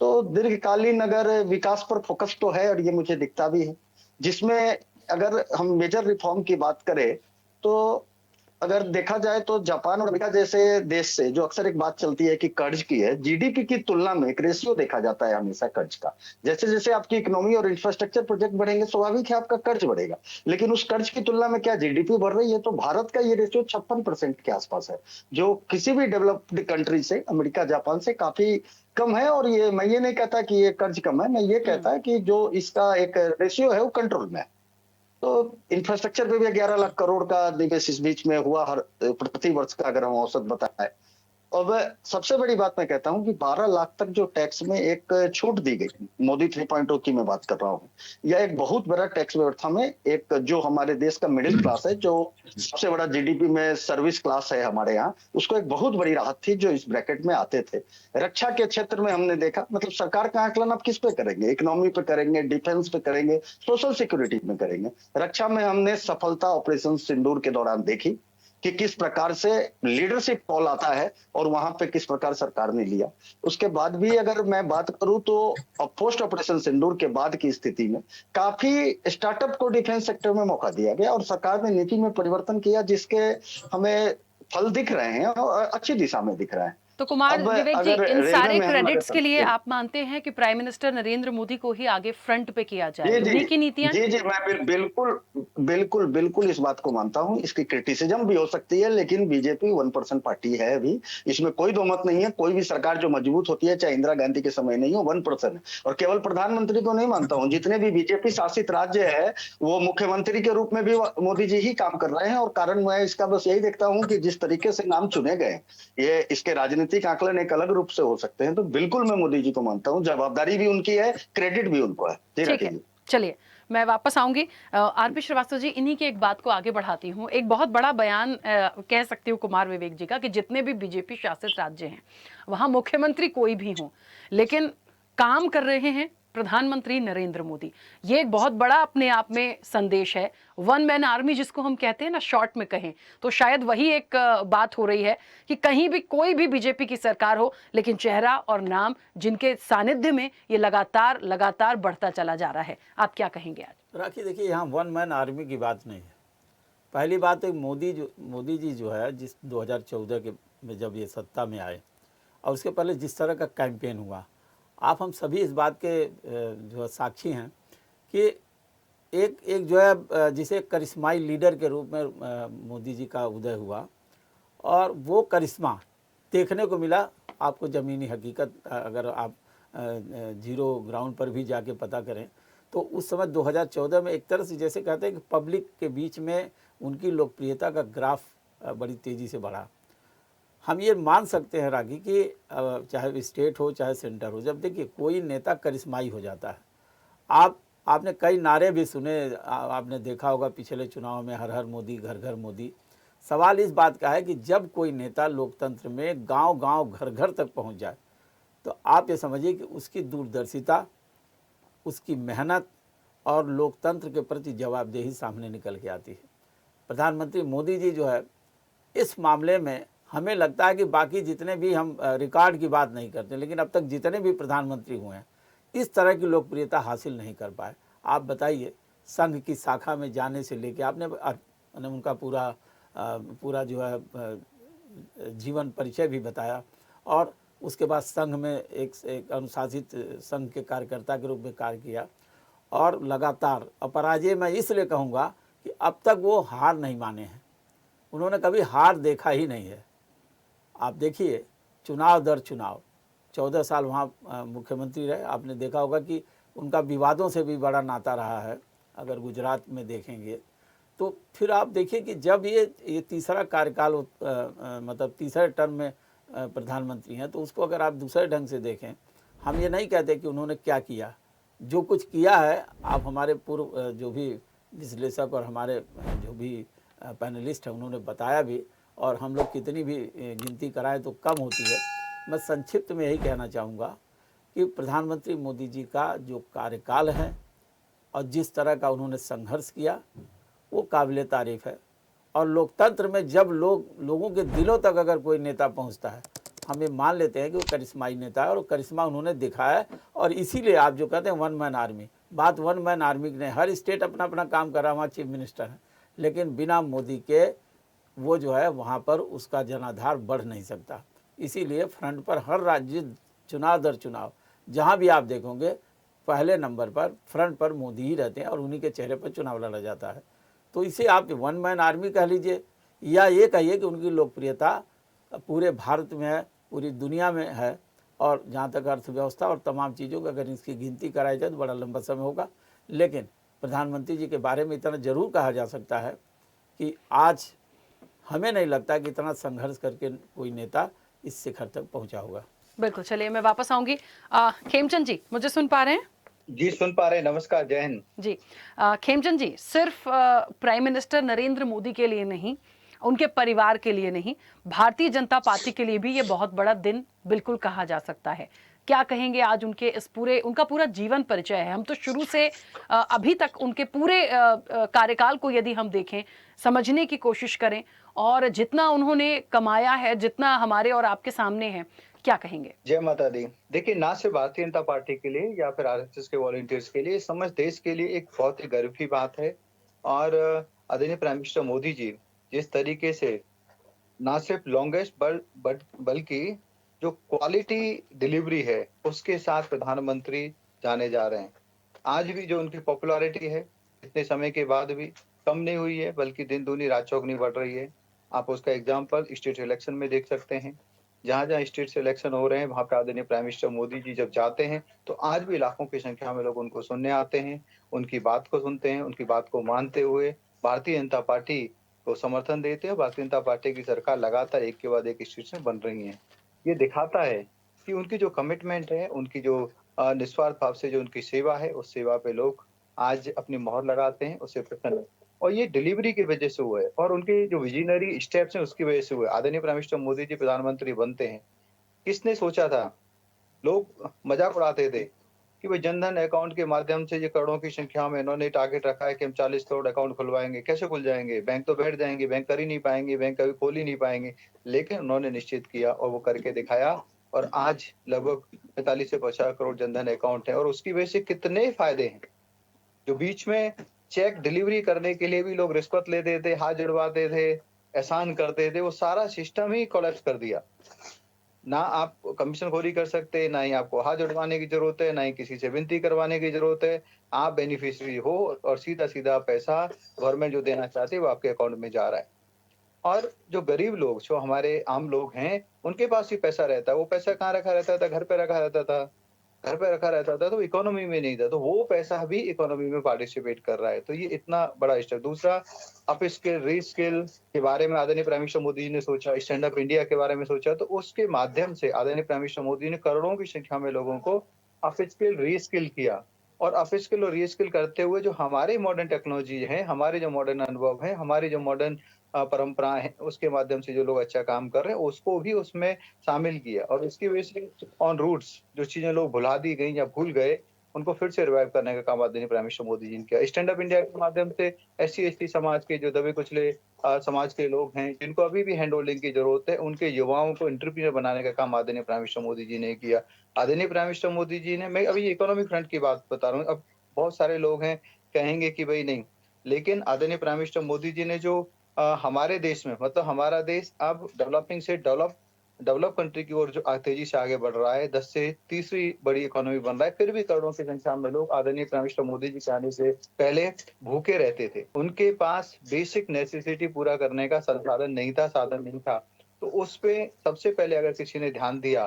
तो दीर्घकालीन अगर विकास पर फोकस तो है, और ये मुझे दिखता भी है, जिसमें अगर हम मेजर रिफॉर्म की बात करें तो अगर देखा जाए तो जापान और अमेरिका जैसे देश से, जो अक्सर एक बात चलती है कि कर्ज की है, जीडीपी की तुलना में एक रेशियो देखा जाता है हमेशा कर्ज का। जैसे जैसे आपकी इकोनॉमी और इंफ्रास्ट्रक्चर प्रोजेक्ट बढ़ेंगे, स्वाभाविक है आपका कर्ज बढ़ेगा, लेकिन उस कर्ज की तुलना में क्या जीडीपी बढ़ रही है? तो भारत का ये रेशियो 56% के आसपास है, जो किसी भी डेवलप्ड कंट्री से, अमेरिका जापान से काफी कम है। और ये मैं ये नहीं कहता कि ये कर्ज कम है, मैं ये कहता है कि जो इसका एक रेशियो है वो कंट्रोल में है। तो इंफ्रास्ट्रक्चर पे भी 11 लाख करोड़ का निवेश इस बीच में हुआ, हर प्रति वर्ष का अगर हम औसत बताएं। अब सबसे बड़ी बात मैं कहता हूं कि 12 लाख तक जो टैक्स में एक छूट दी गई, मोदी 3.0 की मैं बात कर रहा हूं, यह एक बहुत बड़ा टैक्स व्यवस्था में एक, जो हमारे देश का मिडिल क्लास है, जो सबसे बड़ा जीडीपी में सर्विस क्लास है हमारे यहाँ, उसको एक बहुत बड़ी राहत थी जो इस ब्रैकेट में आते थे। रक्षा के क्षेत्र में हमने देखा, मतलब सरकार का आकलन आप किस पे करेंगे? इकोनॉमी पे करेंगे, डिफेंस पे करेंगे, सोशल सिक्योरिटी में करेंगे। रक्षा में हमने सफलता ऑपरेशन सिंदूर के दौरान देखी कि किस प्रकार से लीडरशिप कॉल आता है और वहां पे किस प्रकार सरकार ने लिया। उसके बाद भी अगर मैं बात करूं तो पोस्ट ऑपरेशन सिंदूर के बाद की स्थिति में काफी स्टार्टअप को डिफेंस सेक्टर में मौका दिया गया, और सरकार ने नीति में परिवर्तन किया, जिसके हमें फल दिख रहे हैं और अच्छी दिशा में दिख रहे हैं। तो कुमार अब विवेक जी, अगर इन रेलवे सारे में हम क्रेडिट्स के लिए जी आप मानते हैं कि प्राइम मिनिस्टर नरेंद्र मोदी को ही आगे फ्रंट पे किया जाए, जी उन्हीं की नीतियां? जी जी मैं बिल्कुल इस बात को मानता हूं। इसकी क्रिटिसिज्म भी हो सकती है, लेकिन बीजेपी 1% पार्टी है अभी, इसमें कोई दो मत नहीं है। कोई भी सरकार जो मजबूत होती है, चाहे इंदिरा गांधी के समय नहीं हो, 1% है। और केवल प्रधानमंत्री को नहीं मानता हूं, जितने भी बीजेपी शासित राज्य है, वो मुख्यमंत्री के रूप में भी मोदी जी ही काम कर रहे हैं। और कारण मैं इसका बस यही देखता हूं कि जिस तरीके से नाम चुने गए, ये इसके राजनीतिक आकलन एक अलग रूप से हो सकते हैं। तो बिल्कुल मैं मोदी जी को मानता हूं, जवाबदारी भी उनकी है, क्रेडिट भी उनको है। जी ठीक है, चलिए मैं वापस आऊंगी। आरपी श्रीवास्तव जी, इन्हीं की एक बात को आगे बढ़ाती हूँ। एक बहुत बड़ा बयान कह सकती हूँ कुमार विवेक जी का, कि जितने भी बीजेपी शासित राज्य हैं वहां मुख्यमंत्री कोई भी हो, लेकिन काम कर रहे हैं प्रधानमंत्री नरेंद्र मोदी। ये एक बहुत बड़ा अपने आप में संदेश है। वन मैन आर्मी जिसको हम कहते हैं ना, शॉर्ट में कहें तो शायद वही एक बात हो रही है कि कहीं भी कोई भी बीजेपी की सरकार हो, लेकिन चेहरा और नाम जिनके सानिध्य में ये लगातार लगातार बढ़ता चला जा रहा है। आप क्या कहेंगे आज? राखी, देखिए, यहाँ वन मैन आर्मी की बात नहीं है। पहली बात है, मोदी जी जो है, जिस 2014 के में जब ये सत्ता में आए, और उसके पहले जिस तरह का कैंपेन हुआ, आप हम सभी इस बात के जो साक्षी हैं कि एक एक जो है जिसे करिश्माई लीडर के रूप में मोदी जी का उदय हुआ, और वो करिश्मा देखने को मिला आपको ज़मीनी हकीकत अगर आप जीरो ग्राउंड पर भी जाके पता करें तो उस समय 2014 में एक तरह से जैसे कहते हैं कि पब्लिक के बीच में उनकी लोकप्रियता का ग्राफ बड़ी तेज़ी से बढ़ा। हम ये मान सकते हैं रागी कि चाहे स्टेट हो चाहे सेंटर हो, जब देखिए कोई नेता करिश्माई हो जाता है, आपने कई नारे भी सुने, आपने देखा होगा पिछले चुनाव में हर हर मोदी घर घर मोदी। सवाल इस बात का है कि जब कोई नेता लोकतंत्र में गांव-गांव घर-घर तक पहुंच जाए तो आप ये समझिए कि उसकी दूरदर्शिता, उसकी मेहनत और लोकतंत्र के प्रति जवाबदेही सामने निकल के आती है। प्रधानमंत्री मोदी जी जो है इस मामले में हमें लगता है कि बाकी जितने भी हम रिकॉर्ड की बात नहीं करते, लेकिन अब तक जितने भी प्रधानमंत्री हुए हैं इस तरह की लोकप्रियता हासिल नहीं कर पाए। आप बताइए, संघ की शाखा में जाने से लेके आपने उनका पूरा जो है जीवन परिचय भी बताया, और उसके बाद संघ में एक अनुशासित संघ के कार्यकर्ता के रूप में कार्य किया, और लगातार अपराजय मैं इसलिए कहूँगा कि अब तक वो हार नहीं माने हैं, उन्होंने कभी हार देखा ही नहीं है। आप देखिए चुनाव दर चुनाव 14 साल वहाँ मुख्यमंत्री रहे, आपने देखा होगा कि उनका विवादों से भी बड़ा नाता रहा है। अगर गुजरात में देखेंगे तो फिर आप देखिए कि जब ये तीसरा कार्यकाल मतलब तीसरे टर्म में प्रधानमंत्री हैं, तो उसको अगर आप दूसरे ढंग से देखें, हम ये नहीं कहते कि उन्होंने क्या किया, जो कुछ किया है आप हमारे पूर्व जो भी विश्लेषक और हमारे जो भी पैनलिस्ट हैं उन्होंने बताया भी, और हम लोग कितनी भी गिनती कराएं तो कम होती है। मैं संक्षिप्त में यही कहना चाहूँगा कि प्रधानमंत्री मोदी जी का जो कार्यकाल है और जिस तरह का उन्होंने संघर्ष किया वो काबिल तारीफ है। और लोकतंत्र में जब लोगों के दिलों तक अगर कोई नेता पहुंचता है, हम ये मान लेते हैं कि वो करिश्माई नेता है, और करिश्मा उन्होंने दिखाया है। और इसीलिए आप जो कहते हैं वन मैन आर्मी, बात वन मैन आर्मी की नहीं, हर स्टेट अपना अपना काम कर रहा है, वहाँ चीफ मिनिस्टर है, लेकिन बिना मोदी के वो जो है वहाँ पर उसका जनाधार बढ़ नहीं सकता। इसीलिए फ्रंट पर हर राज्य चुनाव दर चुनाव जहाँ भी आप देखोगे पहले नंबर पर फ्रंट पर मोदी ही रहते हैं, और उन्हीं के चेहरे पर चुनाव लड़ा जाता है। तो इसे आप वन मैन आर्मी कह लीजिए, या ये कहिए कि उनकी लोकप्रियता पूरे भारत में है, पूरी दुनिया में है, और जहाँ तक अर्थव्यवस्था और तमाम चीज़ों की अगर इसकी गिनती कराई जाए तो बड़ा लंबा समय होगा। लेकिन प्रधानमंत्री जी के बारे में इतना ज़रूर कहा जा सकता है कि आज हमें नहीं लगता कि इतना संघर्ष करके कोई नेता इस शिखर तक पहुँचा होगा। बिल्कुल, चलिए मैं वापस आऊंगी। खेमचंद जी, मुझे सुन पा रहे हैं? जी सुन पा रहे हैं। नमस्कार, जय हिंद जी। खेमचंद जी, सिर्फ प्राइम मिनिस्टर नरेंद्र मोदी के लिए नहीं, उनके परिवार के लिए नहीं, भारतीय जनता पार्टी के लिए भी ये बहुत बड़ा दिन बिल्कुल कहा जा सकता है। क्या कहेंगे आज उनका पूरा जीवन परिचय है, हम तो शुरू से अभी तक उनके पूरे कार्यकाल को यदि हम देखें, समझने की कोशिश करें, और जितना उन्होंने कमाया है, जितना हमारे और आपके सामने है, क्या कहेंगे? जय माता दी। देखिए, ना सिर्फ भारतीय जनता पार्टी के लिए या फिर आरएसएस के वॉलंटियर्स के लिए, समझ देश के लिए एक बहुत ही गर्व की बात है। और आदरणीय प्राइम मिनिस्टर मोदी जी जिस तरीके से ना सिर्फ लॉन्गेस्ट बल्कि जो क्वालिटी डिलीवरी है उसके साथ प्रधानमंत्री जाने जा रहे हैं। आज भी जो उनकी पॉपुलैरिटी है इतने समय के बाद भी कम नहीं हुई है, बल्कि दिन दूनी रात चौगुनी बढ़ रही है। आप उसका एग्जाम्पल स्टेट इलेक्शन में देख सकते हैं। जहां जहां स्टेट इलेक्शन हो रहे हैं वहां पे आदरणीय प्राइम मिनिस्टर मोदी जी जब जाते हैं तो आज भी लाखों की संख्या में लोग उनको सुनने आते हैं, उनकी बात को सुनते हैं, उनकी बात को मानते हुए भारतीय जनता पार्टी को समर्थन देते हैं। भारतीय जनता पार्टी की सरकार लगातार एक के बाद एक स्टेट में बन रही है। ये दिखाता है कि उनकी जो कमिटमेंट है, उनकी जो निस्वार्थ भाव से जो उनकी सेवा है, उस सेवा पे लोग आज अपनी मोहर लगाते हैं, उससे प्रसन्न। और ये डिलीवरी की वजह से हुआ है, और उनके जो विजनरी स्टेप्स हैं उसकी वजह से हुआ है। आदरणीय प्राइम मिनिस्टर मोदी जी प्रधानमंत्री बनते हैं, किसने सोचा था? लोग मजाक उड़ाते थे कि भाई जनधन अकाउंट के माध्यम से ये करोड़ों की संख्या में इन्होंने टारगेट रखा है कि हम 40 करोड़ अकाउंट खुलवाएंगे। कैसे खुल जाएंगे? बैंक तो बैठ जाएंगे, बैंक कर ही नहीं पाएंगे, बैंक कभी खोल ही नहीं पाएंगे। लेकिन उन्होंने निश्चित किया और वो करके दिखाया, और आज लगभग 45 से 50 करोड़ जनधन अकाउंट है। और उसकी वजह से कितने फायदे हैं। जो बीच में चेक डिलीवरी करने के लिए भी लोग रिश्वत लेते थे, हाथ जुड़वाते थे, एहसान करते थे, वो सारा सिस्टम ही कोलैप्स कर दिया। ना आप कमीशनखोरी कर सकते, ना ही आपको हाथ जुड़वाने की जरूरत है, ना ही किसी से विनती करवाने की जरूरत है। आप बेनिफिशियरी हो और सीधा सीधा पैसा गवर्नमेंट जो देना चाहती है वो आपके अकाउंट में जा रहा है। और जो गरीब लोग, जो हमारे आम लोग हैं, उनके पास ही पैसा रहता है। वो पैसा कहाँ रखा रहता था? घर पे रखा रहता था। घर पे रखा रहता था तो इकोनॉमी में नहीं था, तो वो पैसा भी इकोनॉमी में पार्टिसिपेट कर रहा है। तो ये इतना बड़ा स्टेप। दूसरा, अप स्किल रीस्किल के बारे में आदरणीय प्राइम मिनिस्टर मोदी जी ने सोचा, स्टैंड अप इंडिया के बारे में सोचा, तो उसके माध्यम से आदरणीय प्राइम मिनिस्टर मोदी ने करोड़ों की संख्या में लोगों को अप स्किल रीस्किल किया। और अप स्किल और रीस्किल करते हुए जो हमारे मॉडर्न टेक्नोलॉजी है, हमारे जो मॉडर्न अनुभव है, हमारी जो मॉडर्न परंपराएं हैं, उसके माध्यम से जो लोग अच्छा काम कर रहे हैं उसको भी उसमें शामिल किया। और इसकी वजह से ऑन रूट्स जो चीजें लोग भुला दी गई या भूल गए, उनको फिर से रिवाइव करने का काम आदरणीय प्राइम मिनिस्टर मोदी जी ने किया। स्टैंड अप इंडिया के माध्यम से SC ST समाज के जो दबे कुचले समाज के लोग हैं, जिनको अभी भी हैंड होल्डिंग की जरूरत है, उनके युवाओं को एंटरप्रेन्योर बनाने का काम आदरणीय प्राइम मिनिस्टर मोदी जी ने किया। आदरणीय प्राइम मिनिस्टर मोदी जी ने, मैं अभी इकोनॉमिक फ्रंट की बात बता रहा हूँ। अब बहुत सारे लोग हैं कहेंगे कि भाई नहीं, लेकिन आदरणीय प्राइम मिनिस्टर मोदी जी ने जो हमारे देश में, मतलब हमारा देश अब डेवलपिंग से डेवलप कंट्री की ओर जो तेजी से आगे बढ़ रहा है, 10 से तीसरी बड़ी इकोनॉमी बन रहा है, फिर भी करोड़ों की संख्या में लोग आदरणीय प्राइम मिनिस्टर मोदी जी के आने से पहले भूखे रहते थे। उनके पास बेसिक नेसेसिटी पूरा करने का संसाधन नहीं था, साधन नहीं था। तो उस पे सबसे पहले अगर किसी ने ध्यान दिया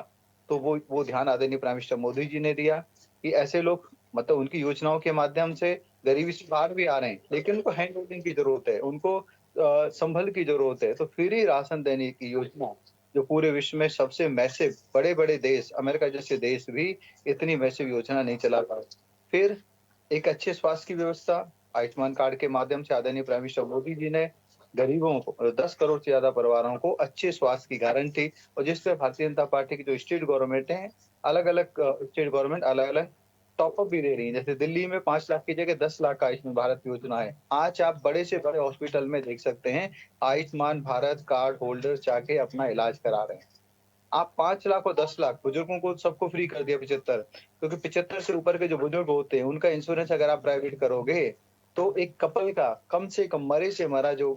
तो वो ध्यान आदरणीय प्राइम मिनिस्टर मोदी जी ने दिया कि ऐसे लोग, मतलब उनकी योजनाओं के माध्यम से गरीबी से बाहर भी आ रहे हैं, लेकिन उनको हैंड होल्डिंग की जरूरत है, उनको संभल की जरूरत है। तो फ्री राशन देने की योजना जो पूरे विश्व में सबसे मैसिव, बड़े-बड़े देश, अमेरिका जैसे देश भी इतनी मैसिव योजना नहीं चला पाए। फिर एक अच्छे स्वास्थ्य की व्यवस्था, आयुष्मान कार्ड के माध्यम से आदरणीय प्राइम मिनिस्टर मोदी जी ने गरीबों को, 10 करोड़ से ज्यादा परिवारों को अच्छे स्वास्थ्य की गारंटी, और जिस पे भारतीय जनता पार्टी की जो स्टेट गवर्नमेंट है, अलग-अलग स्टेट गवर्नमेंट अलग-अलग टॉप अप भी दे रही है। जैसे दिल्ली में 5 लाख की जगह 10 लाख का आयुष्मान भारत योजना है। आज आप बड़े से बड़े हॉस्पिटल में देख सकते हैं, आयुष्मान भारत कार्ड होल्डर जाके अपना इलाज करा रहे हैं। आप 5 लाख और 10 लाख बुजुर्गों को सबको फ्री कर दिया 75, क्योंकि 75 से ऊपर के जो बुजुर्ग होते हैं उनका इंश्योरेंस अगर आप प्राइवेट करोगे तो एक कपल का कम से कम मरे से मरा जो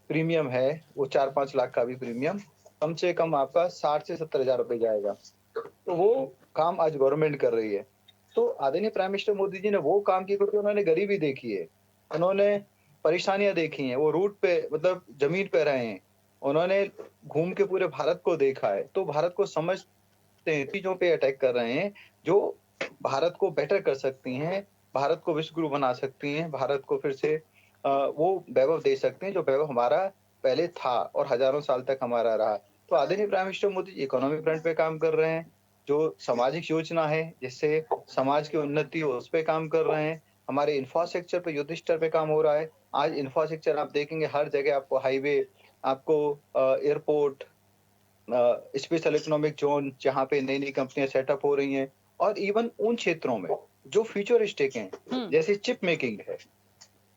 प्रीमियम है वो 4-5 लाख का भी प्रीमियम कम से कम आपका 60 से 70 हजार रुपए जाएगा। तो वो काम आज गवर्नमेंट कर रही है। तो आदरणीय प्राइम मिनिस्टर मोदी जी ने वो काम किया क्योंकि उन्होंने गरीबी देखी है, उन्होंने परेशानियां देखी हैं, वो रूट पे, मतलब जमीन पे रहे हैं, उन्होंने घूम के पूरे भारत को देखा है। तो भारत को समझते हैं, चीजों पे अटैक कर रहे हैं जो भारत को बेटर कर सकती हैं, भारत को विश्व गुरु बना सकती हैं, भारत को फिर से वो वैभव दे सकते हैं जो वैभव हमारा पहले था और हजारों साल तक हमारा रहा। तो आदरणीय prime minister Modi ji economic front पे काम कर रहे हैं, जो सामाजिक योजना है जिससे समाज की उन्नति हो उस पे काम कर रहे हैं। हमारे इंफ्रास्ट्रक्चर पे युद्ध स्तर पे काम हो रहा है। आज इंफ्रास्ट्रक्चर आप देखेंगे हर जगह, आपको हाईवे, आपको एयरपोर्ट, स्पेशल इकोनॉमिक जोन जहाँ पे नई नई कंपनियां सेटअप हो रही हैं, और इवन उन क्षेत्रों में जो फ्यूचरिस्टिक हैं, जैसे चिप मेकिंग है,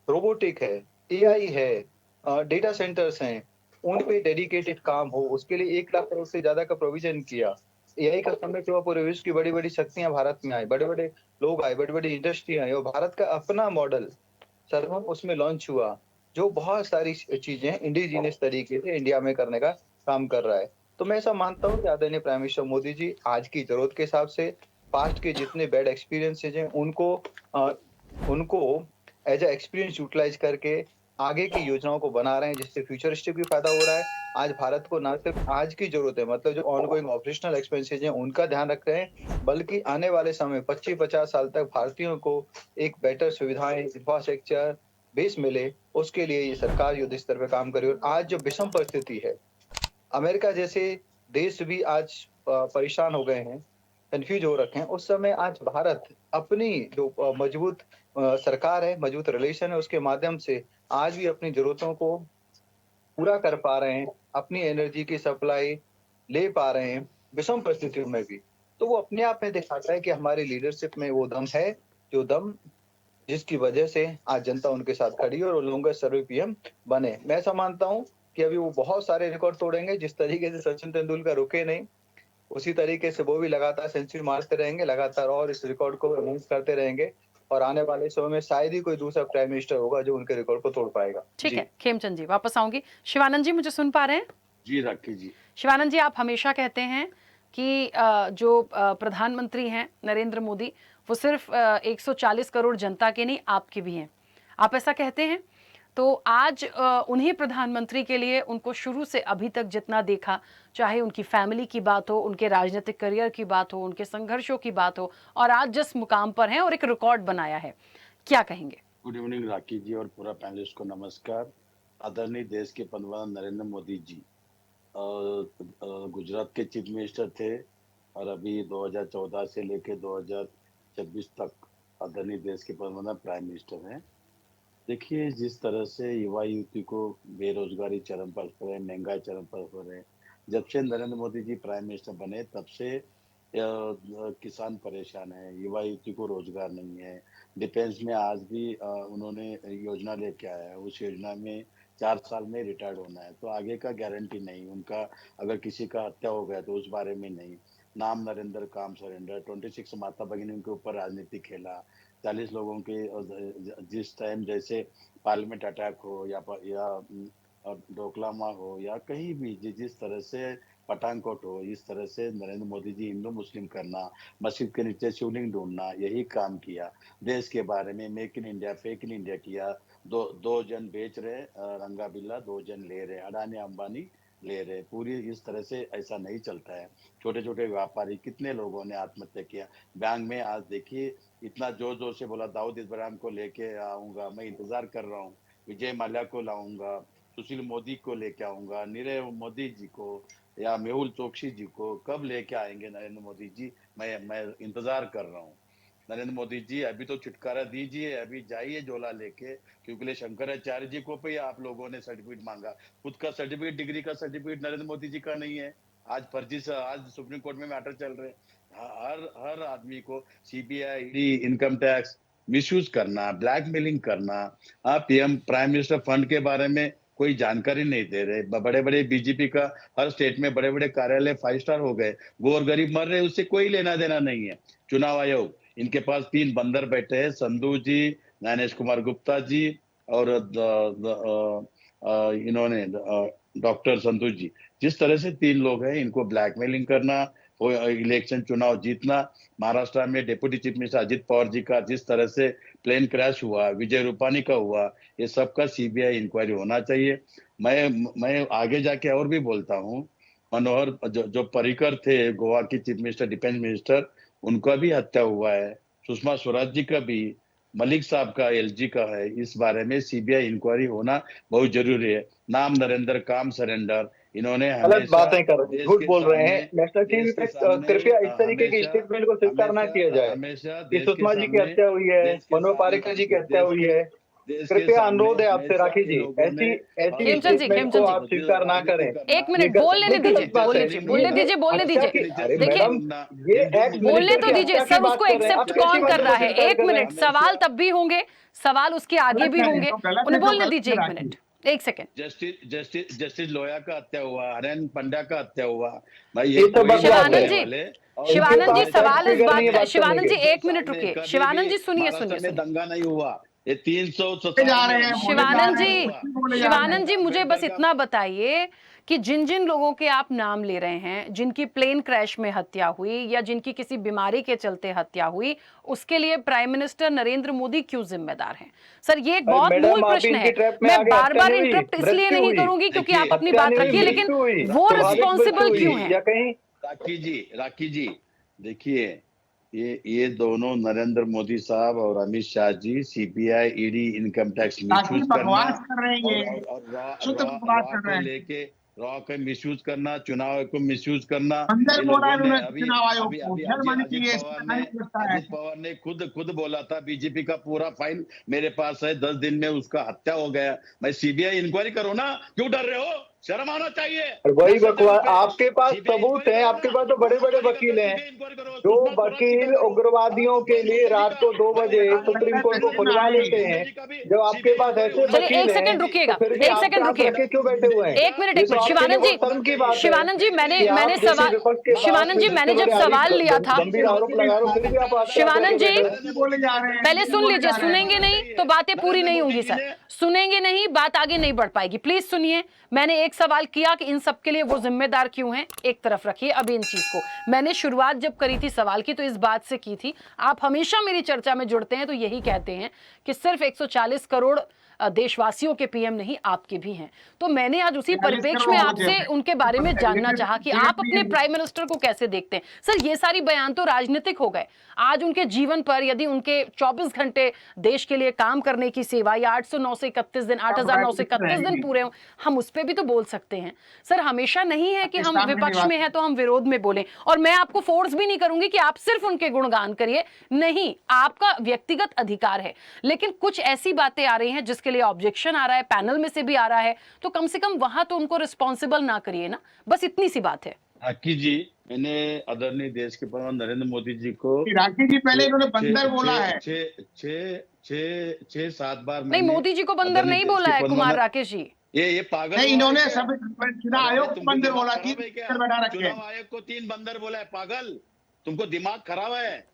रोबोटिक है, AI है, डेटा सेंटर्स हैं, उन पे डेडिकेटेड काम हो, उसके लिए 1 लाख करोड़ से ज्यादा का प्रोविजन किया। AI का समय हुआ, पूरे विश्व की बड़ी-बड़ी शक्तियां भारत में आई, बड़े-बड़े लोग आए, बड़ी-बड़ी इंडस्ट्री आई, और भारत का अपना मॉडल सर्वम उसमें लॉन्च हुआ, जो बहुत सारी चीजें इंडिजीनियस तरीके से इंडिया में करने का काम कर रहा है। तो मैं ऐसा मानता हूँ कि आदरणीय प्राइम मिनिस्टर मोदी जी आज की जरूरत के हिसाब से पास्ट के जितने बैड एक्सपीरियंसेज हैं उनको एज अ एक्सपीरियंस यूटिलाइज करके आगे की योजनाओं को बना रहे हैं, जिससे फ्यूचरिस्टिक भी फायदा हो रहा है। आज भारत को ना सिर्फ आज की जरूरत है, मतलब जो ऑनगोइंग ऑपरेशनल एक्सपेंसेज हैं उनका ध्यान रख रहे हैं, बल्कि आने वाले समय 25-50 साल तक भारतीयों को एक बेटर सुविधाएं, इंफ्रास्ट्रक्चर बेस मिले, उसके लिए ये सरकार युद्ध स्तर पर काम करे। और आज जो विषम परिस्थिति है, अमेरिका जैसे देश भी आज परेशान हो गए हैं, कंफ्यूज हो रखे हैं, उस समय आज भारत अपनी जो मजबूत सरकार है, मजबूत रिलेशन है, उसके माध्यम से आज भी अपनी जरूरतों को पूरा कर पा रहे हैं, अपनी एनर्जी की सप्लाई ले पा रहे हैं विषम परिस्थितियों में भी। तो वो अपने आप में दिखाता है कि हमारी लीडरशिप में वो दम है, जो दम जिसकी वजह से आज जनता उनके साथ खड़ी है और वो लॉन्गेस्ट सर्विंग PM बने। मैं ऐसा मानता हूँ कि अभी वो बहुत सारे रिकॉर्ड तोड़ेंगे, जिस तरीके से सचिन तेंदुलकर रुके नहीं, उसी तरीके से वो भी लगातार सेंचुरी मारते रहेंगे, लगातार और इस रिकॉर्ड को एनहांस करते रहेंगे, और आने वाले समय में शायद ही कोई दूसरा प्राइम मिनिस्टर होगा जो उनके रिकॉर्ड को तोड़ पाएगा। ठीक है, खेमचंद जी वापस आऊंगी। शिवानंद जी मुझे सुन पा रहे हैं? जी राखी जी। शिवानंद जी, आप हमेशा कहते हैं कि जो प्रधानमंत्री हैं नरेंद्र मोदी, वो सिर्फ 140 करोड़ जनता के नहीं, आपके भी हैं। आप ऐसा कहते हैं? तो आज उन्हीं प्रधानमंत्री के लिए उनको शुरू से अभी तक जितना देखा, चाहे उनकी फैमिली की बात हो, उनके राजनीतिक करियर की बात हो, उनके संघर्षों की बात हो, और आज जिस मुकाम पर हैं और एक रिकॉर्ड बनाया है, क्या कहेंगे? गुड इवनिंग राखी जी और पूरा पैनलिस्ट को नमस्कार। आदरणीय देश के प्रधानमंत्री नरेंद्र मोदी जी गुजरात के चीफ मिनिस्टर थे और अभी 2014 से लेकर 2026 तक आदरणीय देश के प्रधानमंत्री प्राइम मिनिस्टर हैं। देखिए, जिस तरह से युवा युवती को बेरोजगारी चरम पर है, महंगाई चरम पर है, जब से नरेंद्र मोदी जी प्राइम मिनिस्टर बने तब से किसान परेशान है, युवा युवती को रोजगार नहीं है। डिफेंस में आज भी उन्होंने योजना लेके आया है, उस योजना में 4 साल में रिटायर्ड होना है, तो आगे का गारंटी नहीं उनका। अगर किसी का हत्या हो गया तो उस बारे में नहीं। नाम नरेंद्र काम सरेंडर, 26 माता भगिनी के ऊपर राजनीति खेला, 40 लोगों के जिस टाइम जैसे पार्लियामेंट अटैक हो या डोकलामा हो या कहीं भी जिस तरह से पठानकोट हो, इस तरह से नरेंद्र मोदी जी हिंदू मुस्लिम करना, मस्जिद के नीचे शिवलिंग ढूंढना, यही काम किया। देश के बारे में make in India fake in India किया। दो जन बेच रहे रंगा बिल्ला, 2 जन ले रहे, अडानी अंबानी ले रहे। पूरी इस तरह से ऐसा नहीं चलता है। छोटे छोटे व्यापारी कितने लोगों ने आत्महत्या किया। बैंक में आज देखिए इतना जोर जोर से बोला दाऊद इब्राहिम को लेके आऊंगा, मैं इंतजार कर रहा हूँ, विजय माल्या को लाऊंगा, सुशील मोदी को लेके आऊंगा, नीरव मोदी जी को या मेहुल चोकसी जी को कब लेके आएंगे नरेंद्र मोदी जी, मैं इंतजार कर रहा हूँ। नरेंद्र मोदी जी अभी तो छुटकारा दीजिए, अभी जाइए झोला लेके, क्योंकि शंकराचार्य जी को भी आप लोगों ने सर्टिफिकेट मांगा, खुद का सर्टिफिकेट, डिग्री का सर्टिफिकेट नरेंद्र मोदी जी का नहीं है। आज फर्जी से आज सुप्रीम कोर्ट में मैटर चल रहे। हर आदमी को CBI, ED, income tax misuse करना, ब्लैकमेलिंग करना, पीएम प्राइम मिनिस्टर फंड के बारे में कोई जानकारी नहीं दे रहे। बड़े बड़े बीजेपी का हर स्टेट में बड़े बड़े कार्यालय 5 स्टार हो गए, गोर गरीब मर रहे, उससे कोई लेना देना नहीं है। चुनाव आयोग, इनके पास 3 बंदर बैठे हैं, संधू जी, ज्ञानेश कुमार गुप्ता जी और इन्होंने डॉक्टर संधू जी। जिस तरह से 3 लोग हैं, इनको ब्लैकमेलिंग करना, इलेक्शन चुनाव जीतना। महाराष्ट्र में deputy chief minister Ajit Pawar ji का जिस तरह से प्लेन क्रैश हुआ, विजय रूपानी का हुआ, ये सब का सीबीआई इंक्वायरी होना चाहिए। मैं आगे जाके और भी बोलता हूँ, मनोहर जो पर्रिकर थे गोवा की चीफ मिनिस्टर, डिफेंस मिनिस्टर, उनका भी हत्या हुआ है। सुषमा स्वराज जी का भी, मलिक साहब का एलजी का है। इस बारे में सीबीआई इंक्वायरी होना बहुत जरूरी है। नाम नरेंद्र काम सरेंडर, इन्होंने गलत बातें कर रहे हैं, झूठ बोल रहे हैं। नेशनल टीवी पे कृपया इस तरीके के स्टेटमेंट को स्वीकार ना किया जाए कि सुषमा जी की हत्या हुई है, मनोहर पारिकर जी की हत्या हुई है। कृपया अनुरोध है आपसे राखी जी, ऐसी स्टेटमेंट को आप स्वीकार ना करें। 1 मिनट बोल लेने दीजिए, बोलने दीजिए। देखिए, ये एक्ट बोलने तो दीजिए सर, उसको एक्सेप्ट कौन कर रहा है? 1 मिनट, सवाल तब भी होंगे, सवाल उसके आगे भी होंगे, उन्हें बोलने दीजिए 1 मिनट, 1 सेकंड। जस्टिस लोया का हत्या हुआ, हरेन पंड्या का हत्या हुआ। शिवानंद जी सवाल इस बात का, शिवानंद जी 1 मिनट रुकिए, शिवानंद जी सुनिए। दंगा नहीं हुआ, ये 300 शिवानंद जी मुझे बस इतना बताइए कि जिन जिन लोगों के आप नाम ले रहे हैं, जिनकी प्लेन क्रैश में हत्या हुई या जिनकी किसी बीमारी के चलते हत्या हुई, उसके लिए प्राइम मिनिस्टर नरेंद्र मोदी क्यों जिम्मेदार हैं? सर, ये एक बहुत मूल प्रश्न है। मैं बार बार इंटरप्ट इसलिए नहीं करूंगी क्योंकि आप अपनी बात रखिए, लेकिन वो रिस्पॉन्सिबल क्यों है? राखी जी देखिए, ये दोनों नरेंद्र मोदी साहब और Amit Shah ji CBI, ED, income tax misuse करना, लेके रॉ का मिसयूज करना, चुनाव को मिसयूज करना। अजित पवार ने खुद बोला था बीजेपी का पूरा फाइल मेरे पास है, 10 दिन में उसका हत्या हो गया। मैं सीबीआई इंक्वायरी करूँ ना, क्यों डर रहे हो? शर्म आना चाहिए। वही बकवास, आपके पास सबूत है, आपके पास तो बड़े बड़े वकील हैं। जो वकील उग्रवादियों के लिए रात को 2 बजे सुप्रीम कोर्ट को खुलवा लेते हैं, जब आपके पास ऐसे वकील हैं, 1 सेकंड रुकिएगा, 1 सेकंड रुकिए, क्यों बैठे हुए हैं? 1 मिनट। शिवानंद जी मैंने सवाल, शिवानंद जी मैंने जब सवाल लिया था, शिवानंद जी पहले सुन लीजिए, सुनेंगे नहीं तो बातें पूरी नहीं होंगी सर, सुनेंगे नहीं बात आगे नहीं बढ़ पाएगी। प्लीज सुनिए, मैंने 1 एक सवाल किया कि इन सब के लिए वो जिम्मेदार क्यों हैं, एक तरफ रखिए अभी इन चीज को। मैंने शुरुआत जब करी थी सवाल की तो इस बात से की थी, आप हमेशा मेरी चर्चा में जुड़ते हैं तो यही कहते हैं कि सिर्फ 140 करोड़ देशवासियों के पीएम नहीं, आपके भी हैं। तो मैंने आज उसी परिप्रेक्ष्य में आपसे उनके बारे में जानना चाहा कि आप अपने प्राइम मिनिस्टर को कैसे देखते हैं। सर, ये सारी बयान तो राजनीतिक हो गए। आज उनके जीवन पर यदि उनके 24 घंटे देश के लिए काम करने की सेवा या 809 से 31 दिन 8,931 दिन पूरे हों, हम उस पर भी तो बोल सकते हैं। सर, हमेशा नहीं है कि हम विपक्ष में हैं तो हम विरोध में बोलें, और मैं आपको फोर्स भी नहीं करूंगी कि आप सिर्फ उनके गुणगान करिए, नहीं, आपका व्यक्तिगत अधिकार है। लेकिन कुछ ऐसी बातें आ रही हैं जिसके लिए ऑब्जेक्शन आ रहा है, पैनल में से भी आ रहा है, तो कम से कम वहां तो उनको रिस्पॉन्सिबल ना करिए ना, बस इतनी सी बात है। राखी जी, मैंने आदरणीय देश के प्रधान नरेंद्र मोदी जी को राखी जी पहले इन्होंने बंदर बोला है, 6-7 बार नहीं, मोदी जी को बंदर नहीं बोला है कुमार राकेश जी। ये पागल नहीं, इन्होंने सब चुनाव आयोग को बंदर बोला, कि बैठा रखे। चुनाव आयोग को 3 बंदर बोला है। पागल, तुमको दिमाग खराब है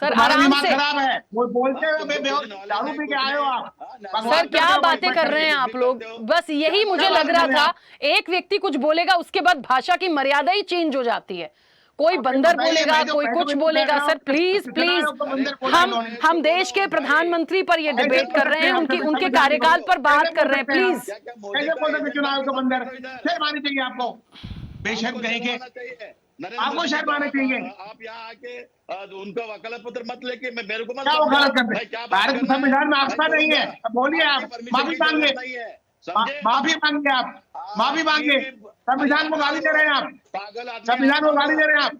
सर, आराम से। खराब है, वो बोलते हुए दारू पी के आए हो आप। सर, क्या बातें कर रहे हैं आप लोग। बस यही मुझे लग रहा था, एक व्यक्ति कुछ बोलेगा उसके बाद भाषा की मर्यादा ही चेंज हो जाती है। कोई बंदर बोलेगा, कोई कुछ बोलेगा। सर प्लीज प्लीज, हम देश के प्रधानमंत्री पर ये डिबेट कर रहे हैं, उनके कार्यकाल पर बात कर रहे हैं। प्लीज, कैसे बोल सकते चुनाव को बंदर? शर्म आनी चाहिए आपको, बेशर्म कहेंगे, आपको शर्म आना चाहिए। आप यहाँ आके उनका वकालत पत्र मत लेके मेरे को मत, क्या वकालत करते हैं? भारत के संविधान में आस्था नहीं है, बोलिए आप, माफी मांगे, माफी मांगे, आप माफी मांगे। संविधान को गाली दे रहे हैं आप, पागल आदमी, संविधान को गाली दे रहे हैं आप।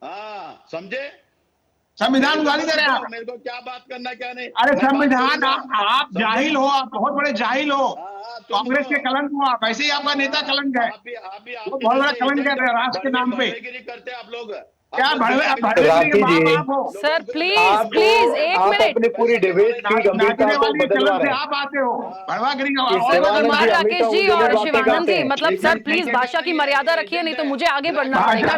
हाँ, समझे? संविधान को गाली दे रहे हैं आप। मेरे को क्या बात करना, क्या नहीं। अरे संविधान, आप जाहिल हो, आप बहुत बड़े जाहिल हो, कांग्रेस के कलंक हो आप, ऐसे ही आपका नेता कलंक है, वो बहुत बड़ा कलंक है राष्ट्र के नाम पे। करते आप लोग क्या सर प्लीज प्लीज एक मिनट, अपनी पूरी डिबेट की गंभीरता को बदल रहे हैं। आप आते हो भड़वागिरी कुमार राकेश जी और शिवानंद जी, मतलब सर प्लीज भाषा की मर्यादा रखिए, नहीं तो मुझे आगे बढ़ना पड़ेगा।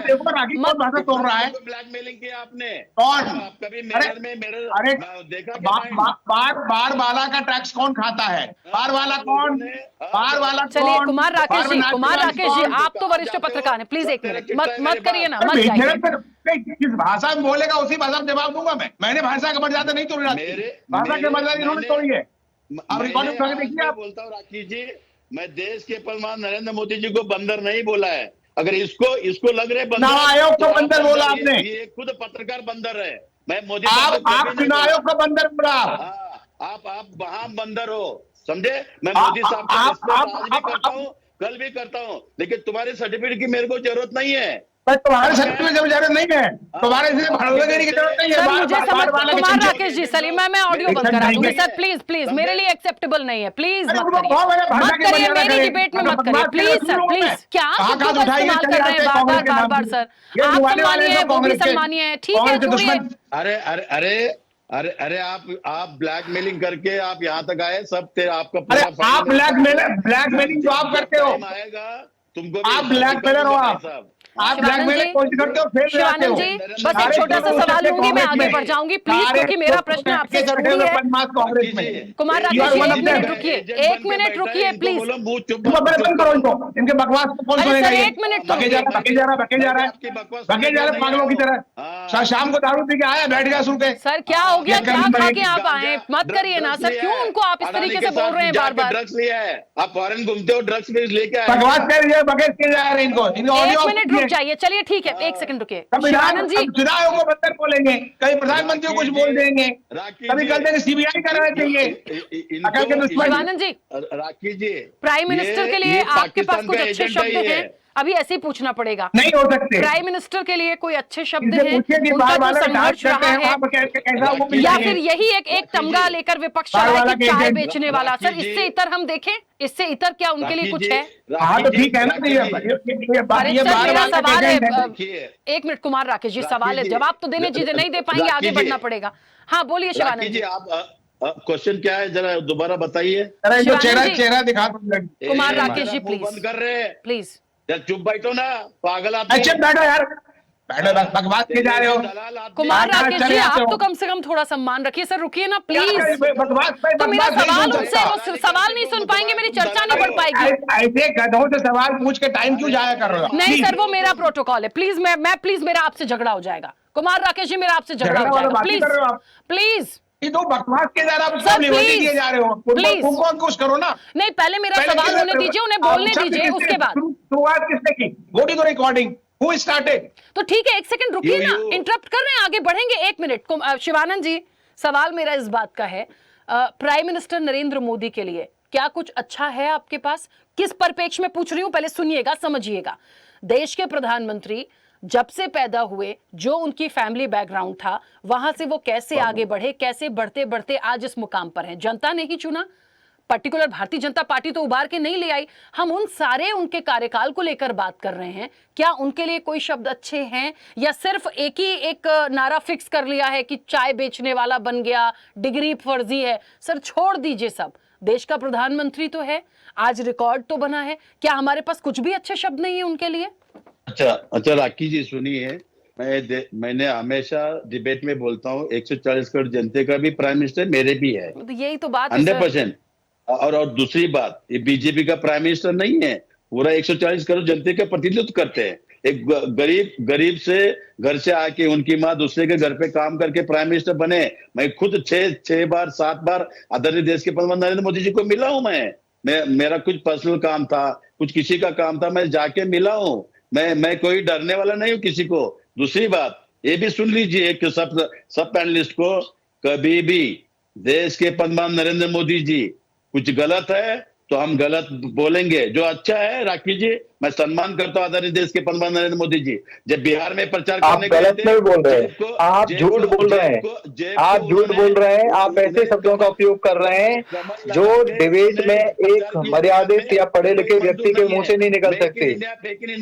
मत भाषा तोड़ रहा है, ब्लैकमेलिंग किया आपने कौन? कभी अरे बार वाला का टैक्स कौन खाता है? बार वाला कौन? बार वाला? चलिए कुमार राकेश जी, आप तो वरिष्ठ पत्रकार हैं, प्लीज एक मिनट, मत करिए ना, मत जाइए। किस भाषा में बोलेगा उसी भाषा में जवाब दूंगा मैं। मैंने भाषा की मर्यादा नहीं तोड़ी, भाषा की मर्यादा इन्होंने तोड़ी है। अब रिकॉर्डिंग करके देखिए आप। बोलता हूँ राकेश जी, मैं देश के प्रधान नरेंद्र मोदी जी को बंदर नहीं बोला है। अगर इसको लग रहे चुनाव आयोग को बंदर बोला आपने, ये खुद पत्रकार बंदर है। मैं मोदी आप चुनाव आयोग को बंदर बोला, आप वहां बंदर हो, समझे? मैं मोदी साहब को आज भी करता हूँ, कल भी करता हूँ, लेकिन तुम्हारे सर्टिफिकेट की मेरे को जरूरत नहीं है। तुम्हारे सर्टिफिकेट की जरूरत नहीं है, तुम्हारे से भड़वागिरी की जरूरत नहीं है। मुझे समझ, कुमार राकेश जी, चलिए मैं ऑडियो बंद करा दूंगी सर, प्लीज प्लीज, मेरे लिए एक्सेप्टेबल नहीं है, प्लीज मत करिए मेरी डिबेट में, मत करिए प्लीज सर, प्लीज। क्या आप इस्तेमाल कर रहे हैं बार बार सर? आप सम्मानीय, वो भी सम्मानीय है, ठीक है, छोड़िए। अरे आप ब्लैकमेलिंग करके आप यहाँ तक आए, सब आपका पूरा आप ब्लैकमेलिंग जो आप करते हो, आएगा तुमको, आप ब्लैकमेलर हो, आप ब्लैकमेलिंग करते हो, फेल जाते हो। शिवानंद जी, बस एक छोटा सा सवाल लूंगी, मैं आगे बढ़ जाऊंगी प्लीज, क्योंकि मेरा प्रश्न आपसे जरूरी है। कुमार राकेश जी, एक मिनट रुकिए, एक मिनट रुकिए प्लीज। बंद करो इनको, इनके बकवास को कौन सुनेगा? एक मिनट, बके जा रहा है पागलों की तरह। शाम को दारू पी के आया, बैठ गया सुन के। सर क्या हो गया, क्या खा के आप आए? मत करिए ना सर, क्यों उनको आप इस तरीके से बोल रहे हैं बार बार? ड्रग्स लिया है, आप फॉरेन घूमते हो, ड्रग्स भी लेके आए, बकवास कर रही है, बकेट किए जा रहे हैं इनको। एक मिनट रुक जाइए, चलिए ठीक है, एक सेकंड रुकिए। शिवानंद जी, चुनाव को बंदर बोलेंगे, कहीं प्रधानमंत्री को कुछ बोल देंगे, कभी कहते हैं सीबीआई करना चाहिए। शिवानंद जी, राखी जी, प्राइम मिनिस्टर के लिए आपके पास कुछ अच्छे शब्द हैं? अभी ऐसे ही पूछना पड़ेगा, नहीं हो सकते। प्राइम मिनिस्टर के लिए कोई अच्छे शब्द हैं? उनका जो संघर्ष रहा है, या फिर यही एक तमगा लेकर विपक्ष चला है कि चाय बेचने वाला? सर इससे इतर हम देखें, इससे इतर क्या उनके लिए कुछ है? हाँ तो ठीक है ना, मेरा सवाल है, एक मिनट कुमार राकेश जी, सवाल है, जवाब तो देने चीजें नहीं दे पाएंगे, आगे बढ़ना पड़ेगा। हाँ बोलिए शिवानंद जी। आप क्वेश्चन क्या है, जरा दोबारा बताइए। चेहरा दिखा कुमार राकेश जी, प्लीज बंद कर रहे हैं प्लीज, चुप बैठो ना, पागल आदमी। चुप बैठो यार, बकवास के जा रहे हो। कुमार कहाँ राकेश चले जी, जाते आप हो? तो कम से कम थोड़ा सम्मान रखिए। सर रुकिए ना क्या प्लीज। करें, बकवास पे तो मेरा बकवास नहीं सवाल सुन उनसे, सकता। वो सवाल नहीं सुन पाएंगे, मेरी चर्चा नहीं बढ़ पाएगी। ऐसे गधों से सवाल पूछ के टाइम क्यों जाया कर रहे हो? नहीं प्लीज। सर, वो मेरा प्रोटोकॉल है। प्लीज मैं प्लीज, मेरा आपसे झगड़ा हो जाएगा। कुमार राकेश जी, मेरा आपसे झगड़ा झगड़ा हो वाला जाएगा। बात ही प्लीज कर रहे हो आप। प्लीज। ये तो बकवास के जा रहा है, सर, आप लिबर्टी प्लीज, दिए जा रहे हो। प्लीज। उनको अंकुश करो ना। नहीं, पहले मेरा पहले सवाल किसने- होने दीजिए, उन्हें आप बोलने शब्द दीजिए, किसने- उसके बाद। शुरुआत किसने की? Go to the recording. Who started? तो ठीक है, एक सेकंड रुकिए ना, यो। इंटरप्ट कर रहे हैं, आगे बढ़ेंगे। एक मिनट। शिवानंद जी, सवाल मेरा इस बात का है, प्राइम मिनिस्टर नरेंद्र मोदी के लिए क्या कुछ अच्छा है आपके पास? किस परिप्रेक्ष्य में पूछ रही हूं, पहले सुनिएगा, समझिएगा। देश के प्रधानमंत्री जब से पैदा हुए, जो उनकी फैमिली बैकग्राउंड था, वहां से वो कैसे आगे बढ़े, कैसे बढ़ते बढ़ते आज इस मुकाम पर हैं। जनता ने ही चुना, पर्टिकुलर भारतीय जनता पार्टी तो उबार के नहीं ले आई। हम उन सारे उनके कार्यकाल को लेकर बात कर रहे हैं। क्या उनके लिए कोई शब्द अच्छे हैं, या सिर्फ एक नारा फिक्स कर लिया है कि चाय बेचने वाला बन गया, डिग्री फर्जी है? सर छोड़ दीजिए सब, देश का प्रधानमंत्री तो है, आज रिकॉर्ड तो बना है। क्या हमारे पास कुछ भी अच्छे शब्द नहीं है उनके लिए? अच्छा राखी जी सुनिए, मैंने हमेशा डिबेट में बोलता हूँ 140 करोड़ जनते का भी प्राइम मिनिस्टर मेरे भी है, तो यही तो बात है 100%। और दूसरी बात, ये बीजेपी का प्राइम मिनिस्टर नहीं है, पूरा 140 करोड़ जनते का प्रतिनिधित्व करते हैं। एक गरीब से घर से आके उनकी माँ दूसरे के घर पे काम करके प्राइम मिनिस्टर बने। मैं खुद 6 बार 7 बार आदरणीय देश के प्रधानमंत्री नरेंद्र मोदी जी को मिला हूं। मेरा कुछ पर्सनल काम था, कुछ किसी का काम था, मैं जाके मिला हूं। मैं कोई डरने वाला नहीं हूं किसी को। दूसरी बात ये भी सुन लीजिए कि सब पैनलिस्ट को, कभी भी देश के प्रधानमंत्री नरेंद्र मोदी जी कुछ गलत है तो हम गलत बोलेंगे, जो अच्छा है राखी जी मैं सम्मान करता हूँ आदरणीय देश के प्रधानमंत्री नरेंद्र मोदी जी। जब बिहार में प्रचार करने गए गलत थे, नहीं बोल रहे हैं, आप झूठ बोल रहे हैं, आप झूठ बोल रहे हैं, आप ऐसे शब्दों का उपयोग कर रहे हैं जो डिबेट में एक मर्यादित या पढ़े लिखे व्यक्ति के मुंह से नहीं निकल सकते।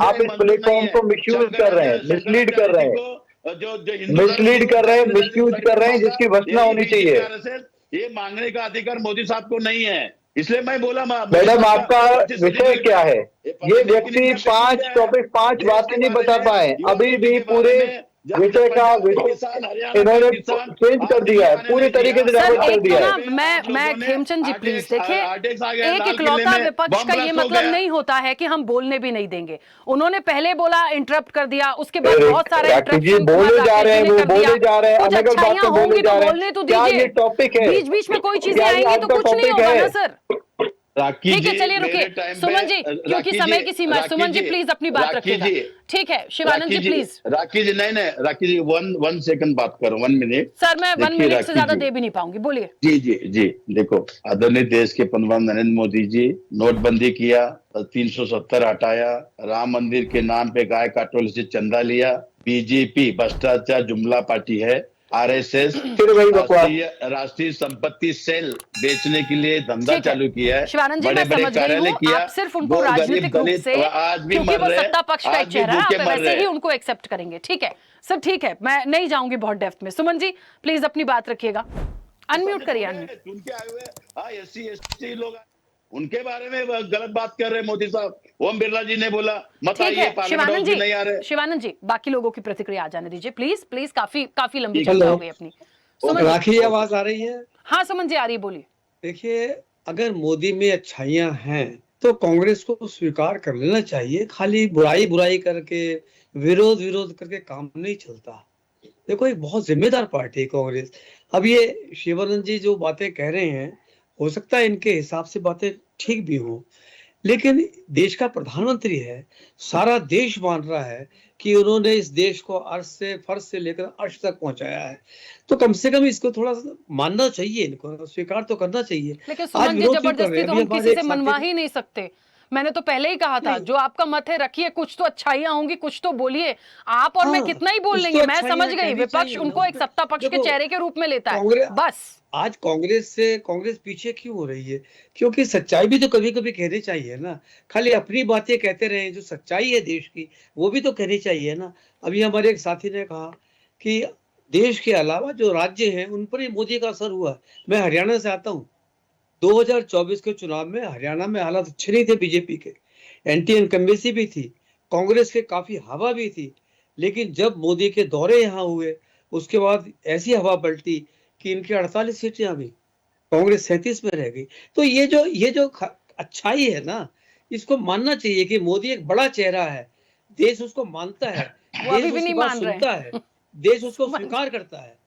आप इस प्लेटफॉर्म को मिसयूज कर रहे हैं, मिसलीड कर रहे हैं, मिसलीड कर रहे हैं, मिसयूज कर रहे हैं, जिसकी भर्त्सना होनी चाहिए। ये मांगने का अधिकार मोदी साहब को नहीं है, इसलिए मैं बोला। मैडम आपका विषय क्या है? ये व्यक्ति 5 टॉपिक 5 बातें नहीं बता पाए, अभी भी पूरे विषय का इन्होंने चेंज कर दिया है, पूरी तरीके से सर डाइवर्ट कर एक दिया तो है। ना, मैं खेमचंद जी प्लीज देखिए, एक इकलौता विपक्ष का ये मतलब नहीं होता है कि हम बोलने भी नहीं देंगे। उन्होंने पहले बोला, इंटरप्ट कर दिया, उसके बाद बहुत सारे जी बोले जा रहे हैं, वो बोले जा रहे हैं, अलग अलग बातें बोले जा रहे हैं। तो क्या ये दीजिए, टॉपिक है? बीच बीच में कोई चीजें क्या ये आएंगी तो आपका कुछ नहीं टॉपिक होगा है? ना सर। राखी ठीक है, जी, चलिए मेरे रुकिए टाइम सुमन पे- जी, क्योंकि राखी समय जी, की सीमा है। राखी सुमन जी प्लीज अपनी बात राखी रखिएगा। जी, ठीक है शिवानंद जी प्लीज। राखी जी नहीं राखी जी, वन सेकंड बात करो, 1 मिनट। सर मैं 1 मिनट से राखी ज्यादा जी। दे भी नहीं पाऊंगी, बोलिए। जी देखो, आदरणीय देश के प्रधानमंत्री नरेंद्र मोदी जी, नोटबंदी किया, 370 हटाया, राम मंदिर के नाम पे गाय काटोल से चंदा लिया, बीजेपी भ्रष्टाचार जुमला पार्टी है, आरएसएस फिर वही बकवास। राष्ट्रीय संपत्ति सेल बेचने के लिए धंधा ठीक है। चालू किया है, शिवानंद जी बड़े मैं बड़े समझ गई कार्यालय हूँ, किया। आप सिर्फ उनको वो राजनीतिक गरीब रूप दलित से, आज भी क्योंकि मर वो रहे हैं, सत्ता पक्ष का आज एक भी चेहरा है, भूखे आप मर वैसे रहे ही हैं। उनको एक्सेप्ट करेंगे। ठीक है सर, ठीक है, मैं नहीं जाऊंगी बहुत डेप्थ में। सुमन जी प्लीज अपनी बात रखिएगा, अनम्यूट करिए। अनम्यूट। उनके आए हुए SC/ST लोग उनके बारे में गलत बात कर रहे हैं मोदी साहब। ओम बिरला जी ने बोला मत ठीक आइए, है पार्लियामेंट शिवानंद हाउस में नहीं आ रहे। जी, शिवानंद जी बाकी लोगों की प्रतिक्रिया आ जाने दीजिए प्लीज प्लीज। काफी लंबी ठीक चर्चा है। हो गई अपनी। सुमन जी। राखी आवाज आ रही है? हाँ सुमन जी आ रही है, बोलिए। देखिए, अगर मोदी में अच्छाइयां हैं तो कांग्रेस को स्वीकार कर लेना चाहिए। खाली बुराई करके, विरोध करके काम नहीं चलता। देखो, एक बहुत जिम्मेदार पार्टी है कांग्रेस। अब ये शिवानंद जी जो बातें कह रहे हैं, हो सकता है इनके हिसाब से बातें ठीक भी हो, लेकिन देश का प्रधानमंत्री है, सारा देश मान रहा है कि उन्होंने इस देश को फर्श से लेकर अर्श तक पहुंचाया है, तो कम से कम इसको थोड़ा सा मानना चाहिए, इनको स्वीकार तो करना चाहिए। लेकिन आज सुमन जी विरोध क्यों कर जबरदस्ती रहे हैं? तो अभी हम हमारे किसी एक से साथी मनवा ने- ही नहीं सकते। मैंने तो पहले ही कहा था, नहीं। जो आपका मत है रखिए, कुछ तो अच्छाइयां होंगी, कुछ तो बोलिए। आप और मैं हाँ, कितना ही बोल कुछ तो लेंगे, मैं अच्छाइयां समझ गई। कहनी विपक्ष चाहिए उनको ना। एक सत्ता पक्ष के देखो, चेहरे के रूप में लेता है, कांग्रेस बस। आज कांग्रेस पीछे क्यों हो रही है? क्योंकि सच्चाई भी तो कभी कभी कहनी चाहिए ना। खाली अपनी बातें कहते रहे, जो सच्चाई है देश की वो भी तो कहनी चाहिए ना। अभी हमारे एक साथी ने कहा कि देश के अलावा जो राज्य हैं उन पर ही मोदी का असर हुआ। मैं हरियाणा से आता हूँ। 2024 के चुनाव में हरियाणा में हालात अच्छे नहीं थे बीजेपी के, एंटी इनकम्बेंसी भी थी, कांग्रेस के काफी हवा भी थी, लेकिन जब मोदी के दौरे यहाँ हुए उसके बाद ऐसी हवा पलटी कि इनकी 48 सीटें आ गई, कांग्रेस 37 में रह गई। तो ये जो अच्छाई है ना, इसको मानना चाहिए कि मोदी एक बड़ा चेहरा है, देश उसको मानता है, वो अभी देश भी उसकी नहीं बात मान रहे सुनता है, देश उसको स्वीकार करता है।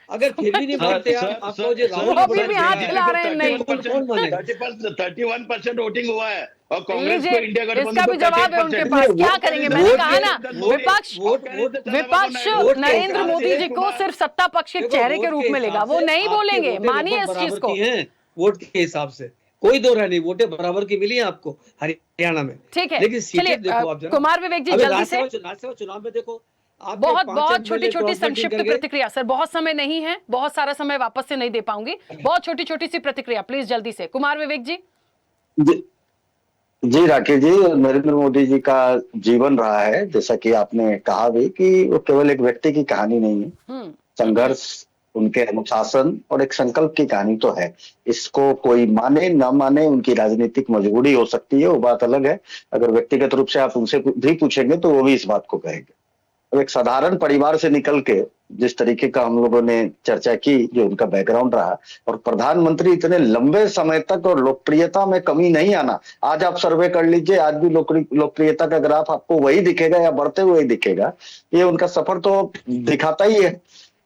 अगर फिर भी नहीं मानते आपको जो वो अभी भी हाथ हिला रहे हैं, नहीं। कौन मानेगा? 31% वोटिंग हुआ है और कांग्रेस को लीजिए, इंडिया इसका गठबंधन भी जवाब है उनके पास। क्या करेंगे? मैंने कहा ना, विपक्ष नरेंद्र मोदी जी को सिर्फ सत्ता पक्ष के चेहरे के रूप में लेगा, वो नहीं बोलेंगे। मानिए इस चीज को। वोट के हिसाब से कोई दो राय नहीं, वोटें बराबर की मिली है आपको हरियाणा में। ठीक है, लेकिन सीटें चलिए देखो आप जरा। कुमार विवेक जी, जल्दी से। राज्यसभा चुनाव में देखो बहुत छोटी छोटी संक्षिप्त प्रतिक्रिया सर, बहुत समय नहीं है, बहुत सारा समय वापस से नहीं दे पाऊंगी। बहुत छोटी छोटी सी प्रतिक्रिया प्लीज, जल्दी से। कुमार विवेक जी। जी राकेश जी, नरेंद्र मोदी जी का जीवन रहा है, जैसा कि आपने कहा भी कि वो केवल एक व्यक्ति की कहानी नहीं है, संघर्ष, उनके अनुशासन और एक संकल्प की कहानी तो है। इसको कोई माने ना माने, उनकी राजनीतिक मजबूरी हो सकती है, वो बात अलग है। अगर व्यक्तिगत रूप से आप उनसे भी पूछेंगे तो वो भी इस बात को कहेंगे। एक साधारण परिवार से निकल के जिस तरीके का हम लोगों ने चर्चा की, जो उनका बैकग्राउंड रहा, और प्रधानमंत्री इतने लंबे समय तक और लोकप्रियता में कमी नहीं आना। आज आप सर्वे कर लीजिए, आज भी लोकप्रियता का ग्राफ आपको वही दिखेगा या बढ़ते हुए ही दिखेगा। ये उनका सफर तो दिखाता ही है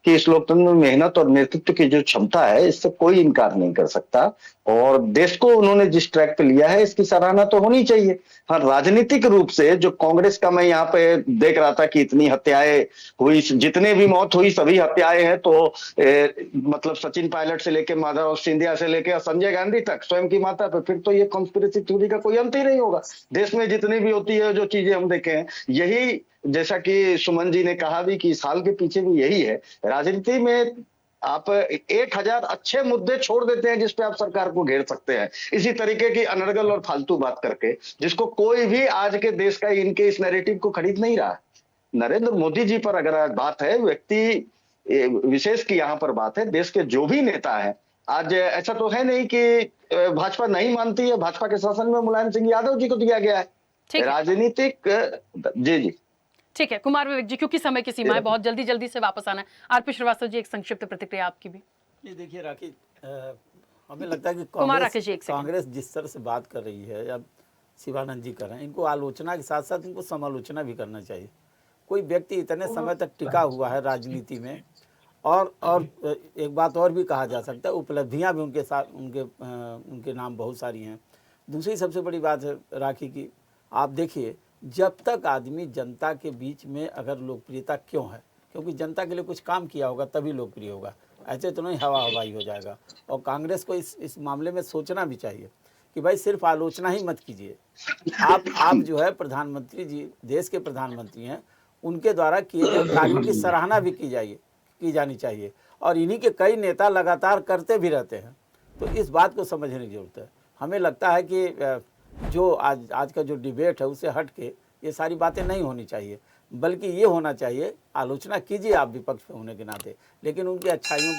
कि इस लोकतंत्र में मेहनत और नेतृत्व की जो क्षमता है, इससे कोई इनकार नहीं कर सकता। और देश को उन्होंने जिस ट्रैक पे लिया है, इसकी सराहना तो होनी चाहिए। हाँ, राजनीतिक रूप से जो कांग्रेस का मैं यहाँ पे देख रहा था कि इतनी हत्याएं हुई, जितने भी मौत हुई सभी हत्याएं हैं, तो मतलब सचिन पायलट से लेके माधव सिंधिया से लेके संजय गांधी तक, स्वयं की माता पे, फिर तो ये कॉन्स्पिरेसी थ्योरी का कोई अंत ही नहीं होगा। देश में जितनी भी होती है जो चीजें हम देखे हैं, यही जैसा कि सुमन जी ने कहा भी कि इस हाल के पीछे भी यही है। राजनीति में आप 1000 अच्छे मुद्दे छोड़ देते हैं जिसपे आप सरकार को घेर सकते हैं, इसी तरीके की अनर्गल और फालतू बात करके, जिसको कोई भी आज के देश का इनके इस नैरेटिव को खरीद नहीं रहा। नरेंद्र मोदी जी पर अगर आज बात है, व्यक्ति विशेष की यहाँ पर बात है, देश के जो भी नेता है, आज ऐसा तो है नहीं कि भाजपा नहीं मानती है, भाजपा के शासन में मुलायम सिंह यादव जी को दिया गया है। राजनीतिक जी ठीक है कुमार विवेक जी, क्योंकि समय की सीमा है, बहुत जल्दी से वापस आना है। आरपी श्रीवास्तव जी, एक संक्षिप्त प्रतिक्रिया आपकी भी। ये देखिए राकेश, हमें लगता है कि कांग्रेस जिस तरह से बात कर रही है, या शिवानंद जी कर रहे हैं, इनको आलोचना के साथ साथ इनको समालोचना भी करना चाहिए। कोई व्यक्ति इतने समय तक टिका हुआ है राजनीति में, और एक बात और भी कहा जा सकता है, उपलब्धियां भी उनके साथ उनके नाम बहुत सारी हैं। दूसरी सबसे बड़ी बात है राखी की, आप देखिए, जब तक आदमी जनता के बीच में अगर लोकप्रियता क्यों है, क्योंकि जनता के लिए कुछ काम किया होगा तभी लोकप्रिय होगा, ऐसे तो नहीं हवा हवाई हो जाएगा। और कांग्रेस को इस मामले में सोचना भी चाहिए कि भाई सिर्फ आलोचना ही मत कीजिए। आप जो है प्रधानमंत्री जी, देश के प्रधानमंत्री हैं, उनके द्वारा किए गए कार्यों की सराहना भी की जानी चाहिए। और इन्हीं के कई नेता लगातार करते भी रहते हैं, तो इस बात को समझने की जरूरत है। हमें लगता है कि जो आज का जो डिबेट है उससे हट के ये सारी बातें नहीं होनी चाहिए, बल्कि ये होना चाहिए, आलोचना कीजिए आप विपक्ष में होने के नाते, लेकिन उनकी अच्छाइयों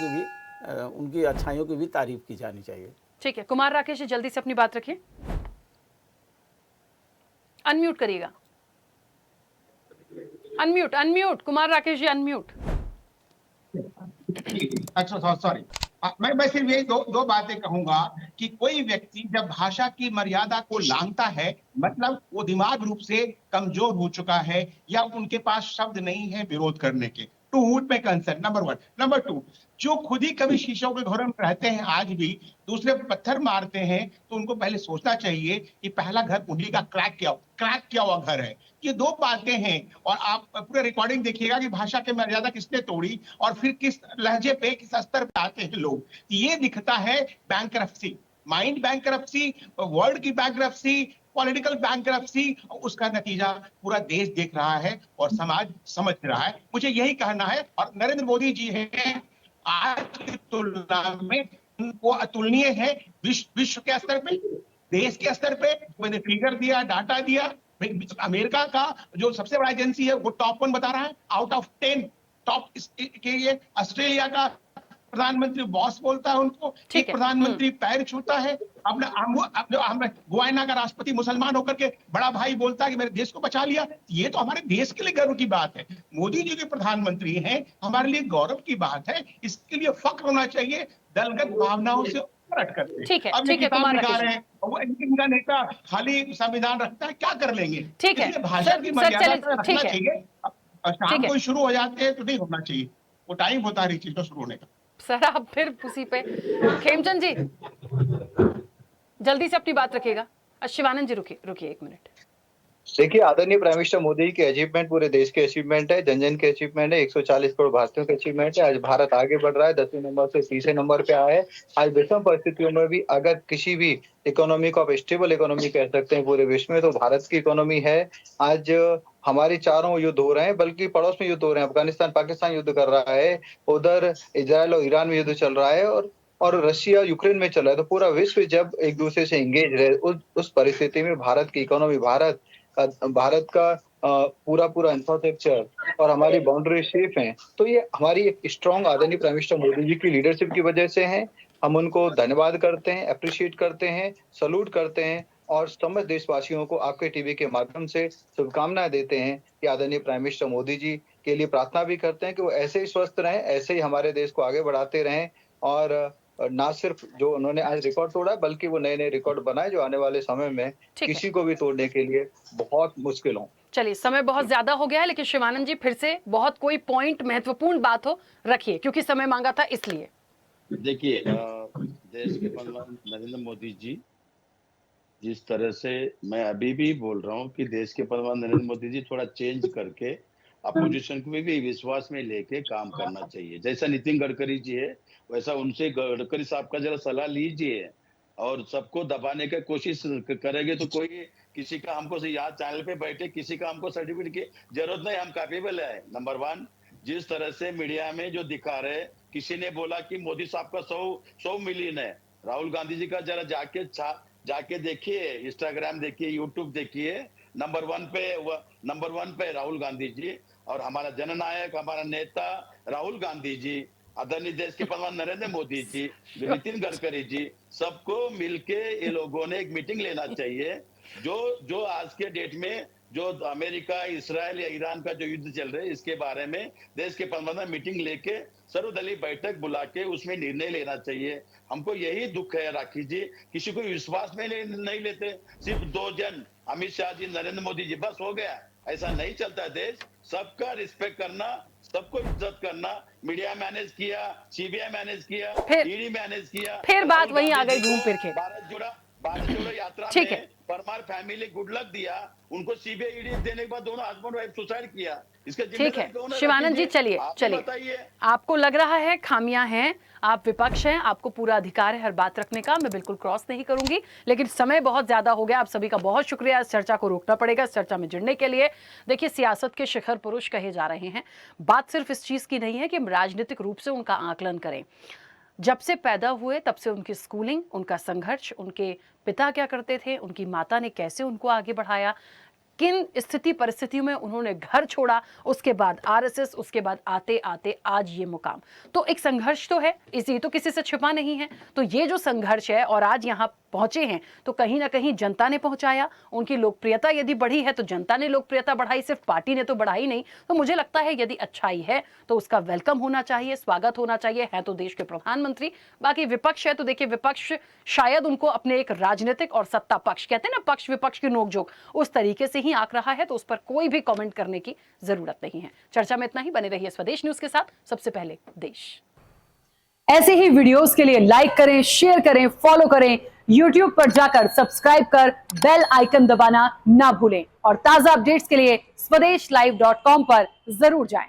की भी तारीफ की जानी चाहिए। ठीक है कुमार राकेश जी, जल्दी से अपनी बात रखिए, अनम्यूट करिएगा। Unmute Kumar Rakesh ji, unmute. अच्छा सॉरी, मैं सिर्फ यही दो बातें कहूंगा कि कोई व्यक्ति जब भाषा की मर्यादा को लांघता है, मतलब वो दिमाग रूप से कमजोर हो चुका है या उनके पास शब्द नहीं है विरोध करने के। टू हुड में कंसर्न, नंबर 1। नंबर 2, जो खुद ही कभी शीशों के घरों में रहते हैं, आज भी दूसरे पत्थर मारते हैं, तो उनको पहले सोचना चाहिए कि पहला घर उंगली का क्रैक किया हुआ घर है। ये दो बातें हैं। और आप पूरे रिकॉर्डिंग देखिएगा कि भाषा की मर्यादा किसने तोड़ी और फिर किस लहजे पे, किस स्तर पे आते हैं लोग। ये दिखता है बैंकरप्सी, माइंड बैंकरप्सी, वर्ल्ड की बैंकरप्सी, पॉलिटिकल बैंकरप्सी। उसका नतीजा पूरा देश देख रहा है और समाज समझ रहा है। मुझे यही कहना है। और नरेंद्र मोदी जी हैं आज की तुलना में उनको अतुलनीय है, विश्व के स्तर पे, देश के स्तर पे। मैंने फिगर दिया, डाटा दिया। अमेरिका का जो सबसे बड़ा एजेंसी है वो टॉप 1 बता रहा है आउट ऑफ 10 टॉप के लिए। ऑस्ट्रेलिया का प्रधानमंत्री बॉस बोलता है उनको, ठीक एक है। प्रधानमंत्री पैर छूता है। हम गुयाना का राष्ट्रपति मुसलमान होकर के बड़ा भाई बोलता है कि मेरे देश को बचा लिया। ये तो हमारे देश के लिए गर्व की बात है। मोदी जी के प्रधानमंत्री हैं, हमारे लिए गौरव की बात है, इसके लिए फख्र होना चाहिए, दलगत भावनाओं से हट करके। ठीक है, अब ये ठीक है, किताब कुमार लिखा राकेश रहे हैं, वो इनका नेता खाली संविधान रखता है, क्या कर लेंगे? ठीक है। इसलिए भाषा सर, की सर, मर्यादा चलिए, का रखना ठीक है। चाहिए। शाम ठीक है। को ही शुरू हो जाते हैं तो नहीं होना चाहिए, वो टाइम होता है हर चीज का शुरू होने का। सर आप फिर उसी पे। खेमचंद जी जल्दी से अपनी बात रखिएगा। शिवानंद जी रुकिए 1 मिनट। देखिए, आदरणीय प्राइम मिनिस्टर मोदी की अचीवमेंट पूरे देश के अचीवमेंट है, जन जन के अचीवमेंट है, 140 करोड़ भारतीयों के अचीवमेंट है। आज भारत आगे बढ़ रहा है, 10वें नंबर से 30वें नंबर पे आया है। आज विषम परिस्थितियों में भी अगर किसी भी इकोनॉमी को आप स्टेबल इकोनॉमी कह सकते हैं पूरे विश्व में, तो भारत की इकोनॉमी है। आज हमारे चारों युद्ध हो रहे हैं, बल्कि पड़ोस में युद्ध हो रहे हैं। अफगानिस्तान पाकिस्तान युद्ध कर रहा है, उधर इजराइल और ईरान में युद्ध चल रहा है, और रशिया यूक्रेन में चल रहा है। तो पूरा विश्व जब एक दूसरे से इंगेज रहे, उस परिस्थिति में भारत की इकोनॉमी, भारत का पूरा इंफ्रास्ट्रक्चर और हमारी बाउंड्री सेफ है। तो ये हमारी एक स्ट्रॉन्ग आदरणीय प्राइम मिनिस्टर मोदी जी की लीडरशिप की वजह से है। हम उनको धन्यवाद करते हैं, अप्रिशिएट करते हैं, सलूट करते हैं, और समस्त देशवासियों को आपके टीवी के माध्यम से शुभकामनाएं देते हैं कि आदरणीय प्राइम मिनिस्टर मोदी जी के लिए प्रार्थना भी करते हैं कि वो ऐसे ही स्वस्थ रहें, ऐसे ही हमारे देश को आगे बढ़ाते रहें, और ना सिर्फ जो उन्होंने आज रिकॉर्ड तोड़ा, बल्कि वो नए नए रिकॉर्ड बनाए जो आने वाले समय में किसी को भी तोड़ने के लिए बहुत मुश्किल हो। चलिए, समय बहुत ज्यादा हो गया है, लेकिन शिवानंद जी फिर से बहुत कोई पॉइंट महत्वपूर्ण बात हो रखिए, क्योंकि समय मांगा था इसलिए। देखिए, देश के प्रधानमंत्री नरेंद्र मोदी जी, जिस तरह से मैं अभी भी बोल रहा हूँ कि देश के प्रधानमंत्री नरेंद्र मोदी जी थोड़ा चेंज करके अपोजिशन को भी विश्वास में लेके काम करना चाहिए। जैसा नितिन गडकरी जी है, वैसा उनसे गडकरी साहब का जरा सलाह लीजिए, और सबको दबाने की कोशिश करेंगे तो कोई किसी का हमको यहाँ चैनल पे बैठे किसी का हमको सर्टिफिकेट की जरूरत नहीं, हम कैपेबल है। नंबर 1, जिस तरह से मीडिया में जो दिखा रहे, किसी ने बोला कि मोदी साहब का 100 मिलियन है। राहुल गांधी जी का जरा जाके देखिए, इंस्टाग्राम देखिए, यूट्यूब देखिए। नंबर 1 पे राहुल गांधी जी, और हमारा जननायक, हमारा नेता राहुल गांधी जी, आदरणीय देश के प्रधानमंत्री नरेंद्र मोदी जी, नितिन गडकरी जी, सबको मिलके ये लोगों ने एक मीटिंग लेना चाहिए। जो आज के डेट में जो अमेरिका, इसराइल या ईरान का जो युद्ध चल रहा है, इसके बारे में देश के प्रधानमंत्री मीटिंग लेके सर्वदलीय बैठक बुला के उसमें निर्णय लेना चाहिए। हमको यही दुख है राखी जी, किसी को विश्वास में नहीं लेते। सिर्फ 2 जन, अमित शाह जी, नरेंद्र मोदी जी, बस हो गया। ऐसा नहीं चलता है देश। सबका रिस्पेक्ट करना, सबको इज्जत करना। मीडिया मैनेज किया, सीबीआई मैनेज किया, ईडी मैनेज किया, फिर बात वहीं आ गई घूम फिर के। भारत जोड़ो यात्रा में परमार फैमिली गुड लक दिया, उनको सीबीआई ईडी देने के बाद दोनों हस्बैंड वाइफ सुसाइड किया। इसका ठीक है शिवानंद जी, चलिए आपको लग रहा है खामियां हैं, आप विपक्ष हैं, आपको पूरा अधिकार है हर बात रखने का, मैं बिल्कुल क्रॉस नहीं करूंगी, लेकिन समय बहुत ज्यादा हो गया। आप सभी का बहुत शुक्रिया, इस चर्चा को रोकना पड़ेगा, इस चर्चा में जुड़ने के लिए। देखिए, सियासत के शिखर पुरुष कहे जा रहे हैं, बात सिर्फ इस चीज की नहीं है कि हम राजनीतिक रूप से उनका आकलन करें। जब से पैदा हुए तब से उनकी स्कूलिंग, उनका संघर्ष, उनके पिता क्या करते थे, उनकी माता ने कैसे उनको आगे बढ़ाया, किन स्थिति परिस्थितियों में उन्होंने घर छोड़ा, उसके बाद आरएसएस, उसके बाद आते आते आज ये मुकाम। तो एक संघर्ष तो है, इसी तो किसी से छिपा नहीं है। तो ये जो संघर्ष है और आज यहाँ पहुंचे हैं, तो कहीं ना कहीं जनता ने पहुंचाया। उनकी लोकप्रियता यदि बढ़ी है तो जनता ने लोकप्रियता बढ़ाई, सिर्फ पार्टी ने तो बढ़ाई नहीं। तो मुझे लगता है यदि अच्छाई है तो उसका वेलकम होना चाहिए, स्वागत होना चाहिए। है तो देश के प्रधानमंत्री, बाकी विपक्ष है तो देखिए, विपक्ष शायद उनको अपने एक राजनीतिक और सत्ता पक्ष, कहते हैं ना पक्ष विपक्ष की नोकझोंक, उस तरीके से ही आंक रहा है, तो उस पर कोई भी कमेंट करने की जरूरत नहीं है। चर्चा में इतना ही, बने रहिए स्वदेश न्यूज के साथ। सबसे पहले देश। ऐसे ही वीडियोस के लिए लाइक करें, शेयर करें, फॉलो करें, YouTube पर जाकर सब्सक्राइब कर बेल आइकन दबाना ना भूलें, और ताजा अपडेट्स के लिए स्वदेशलाइव.com पर जरूर जाएं।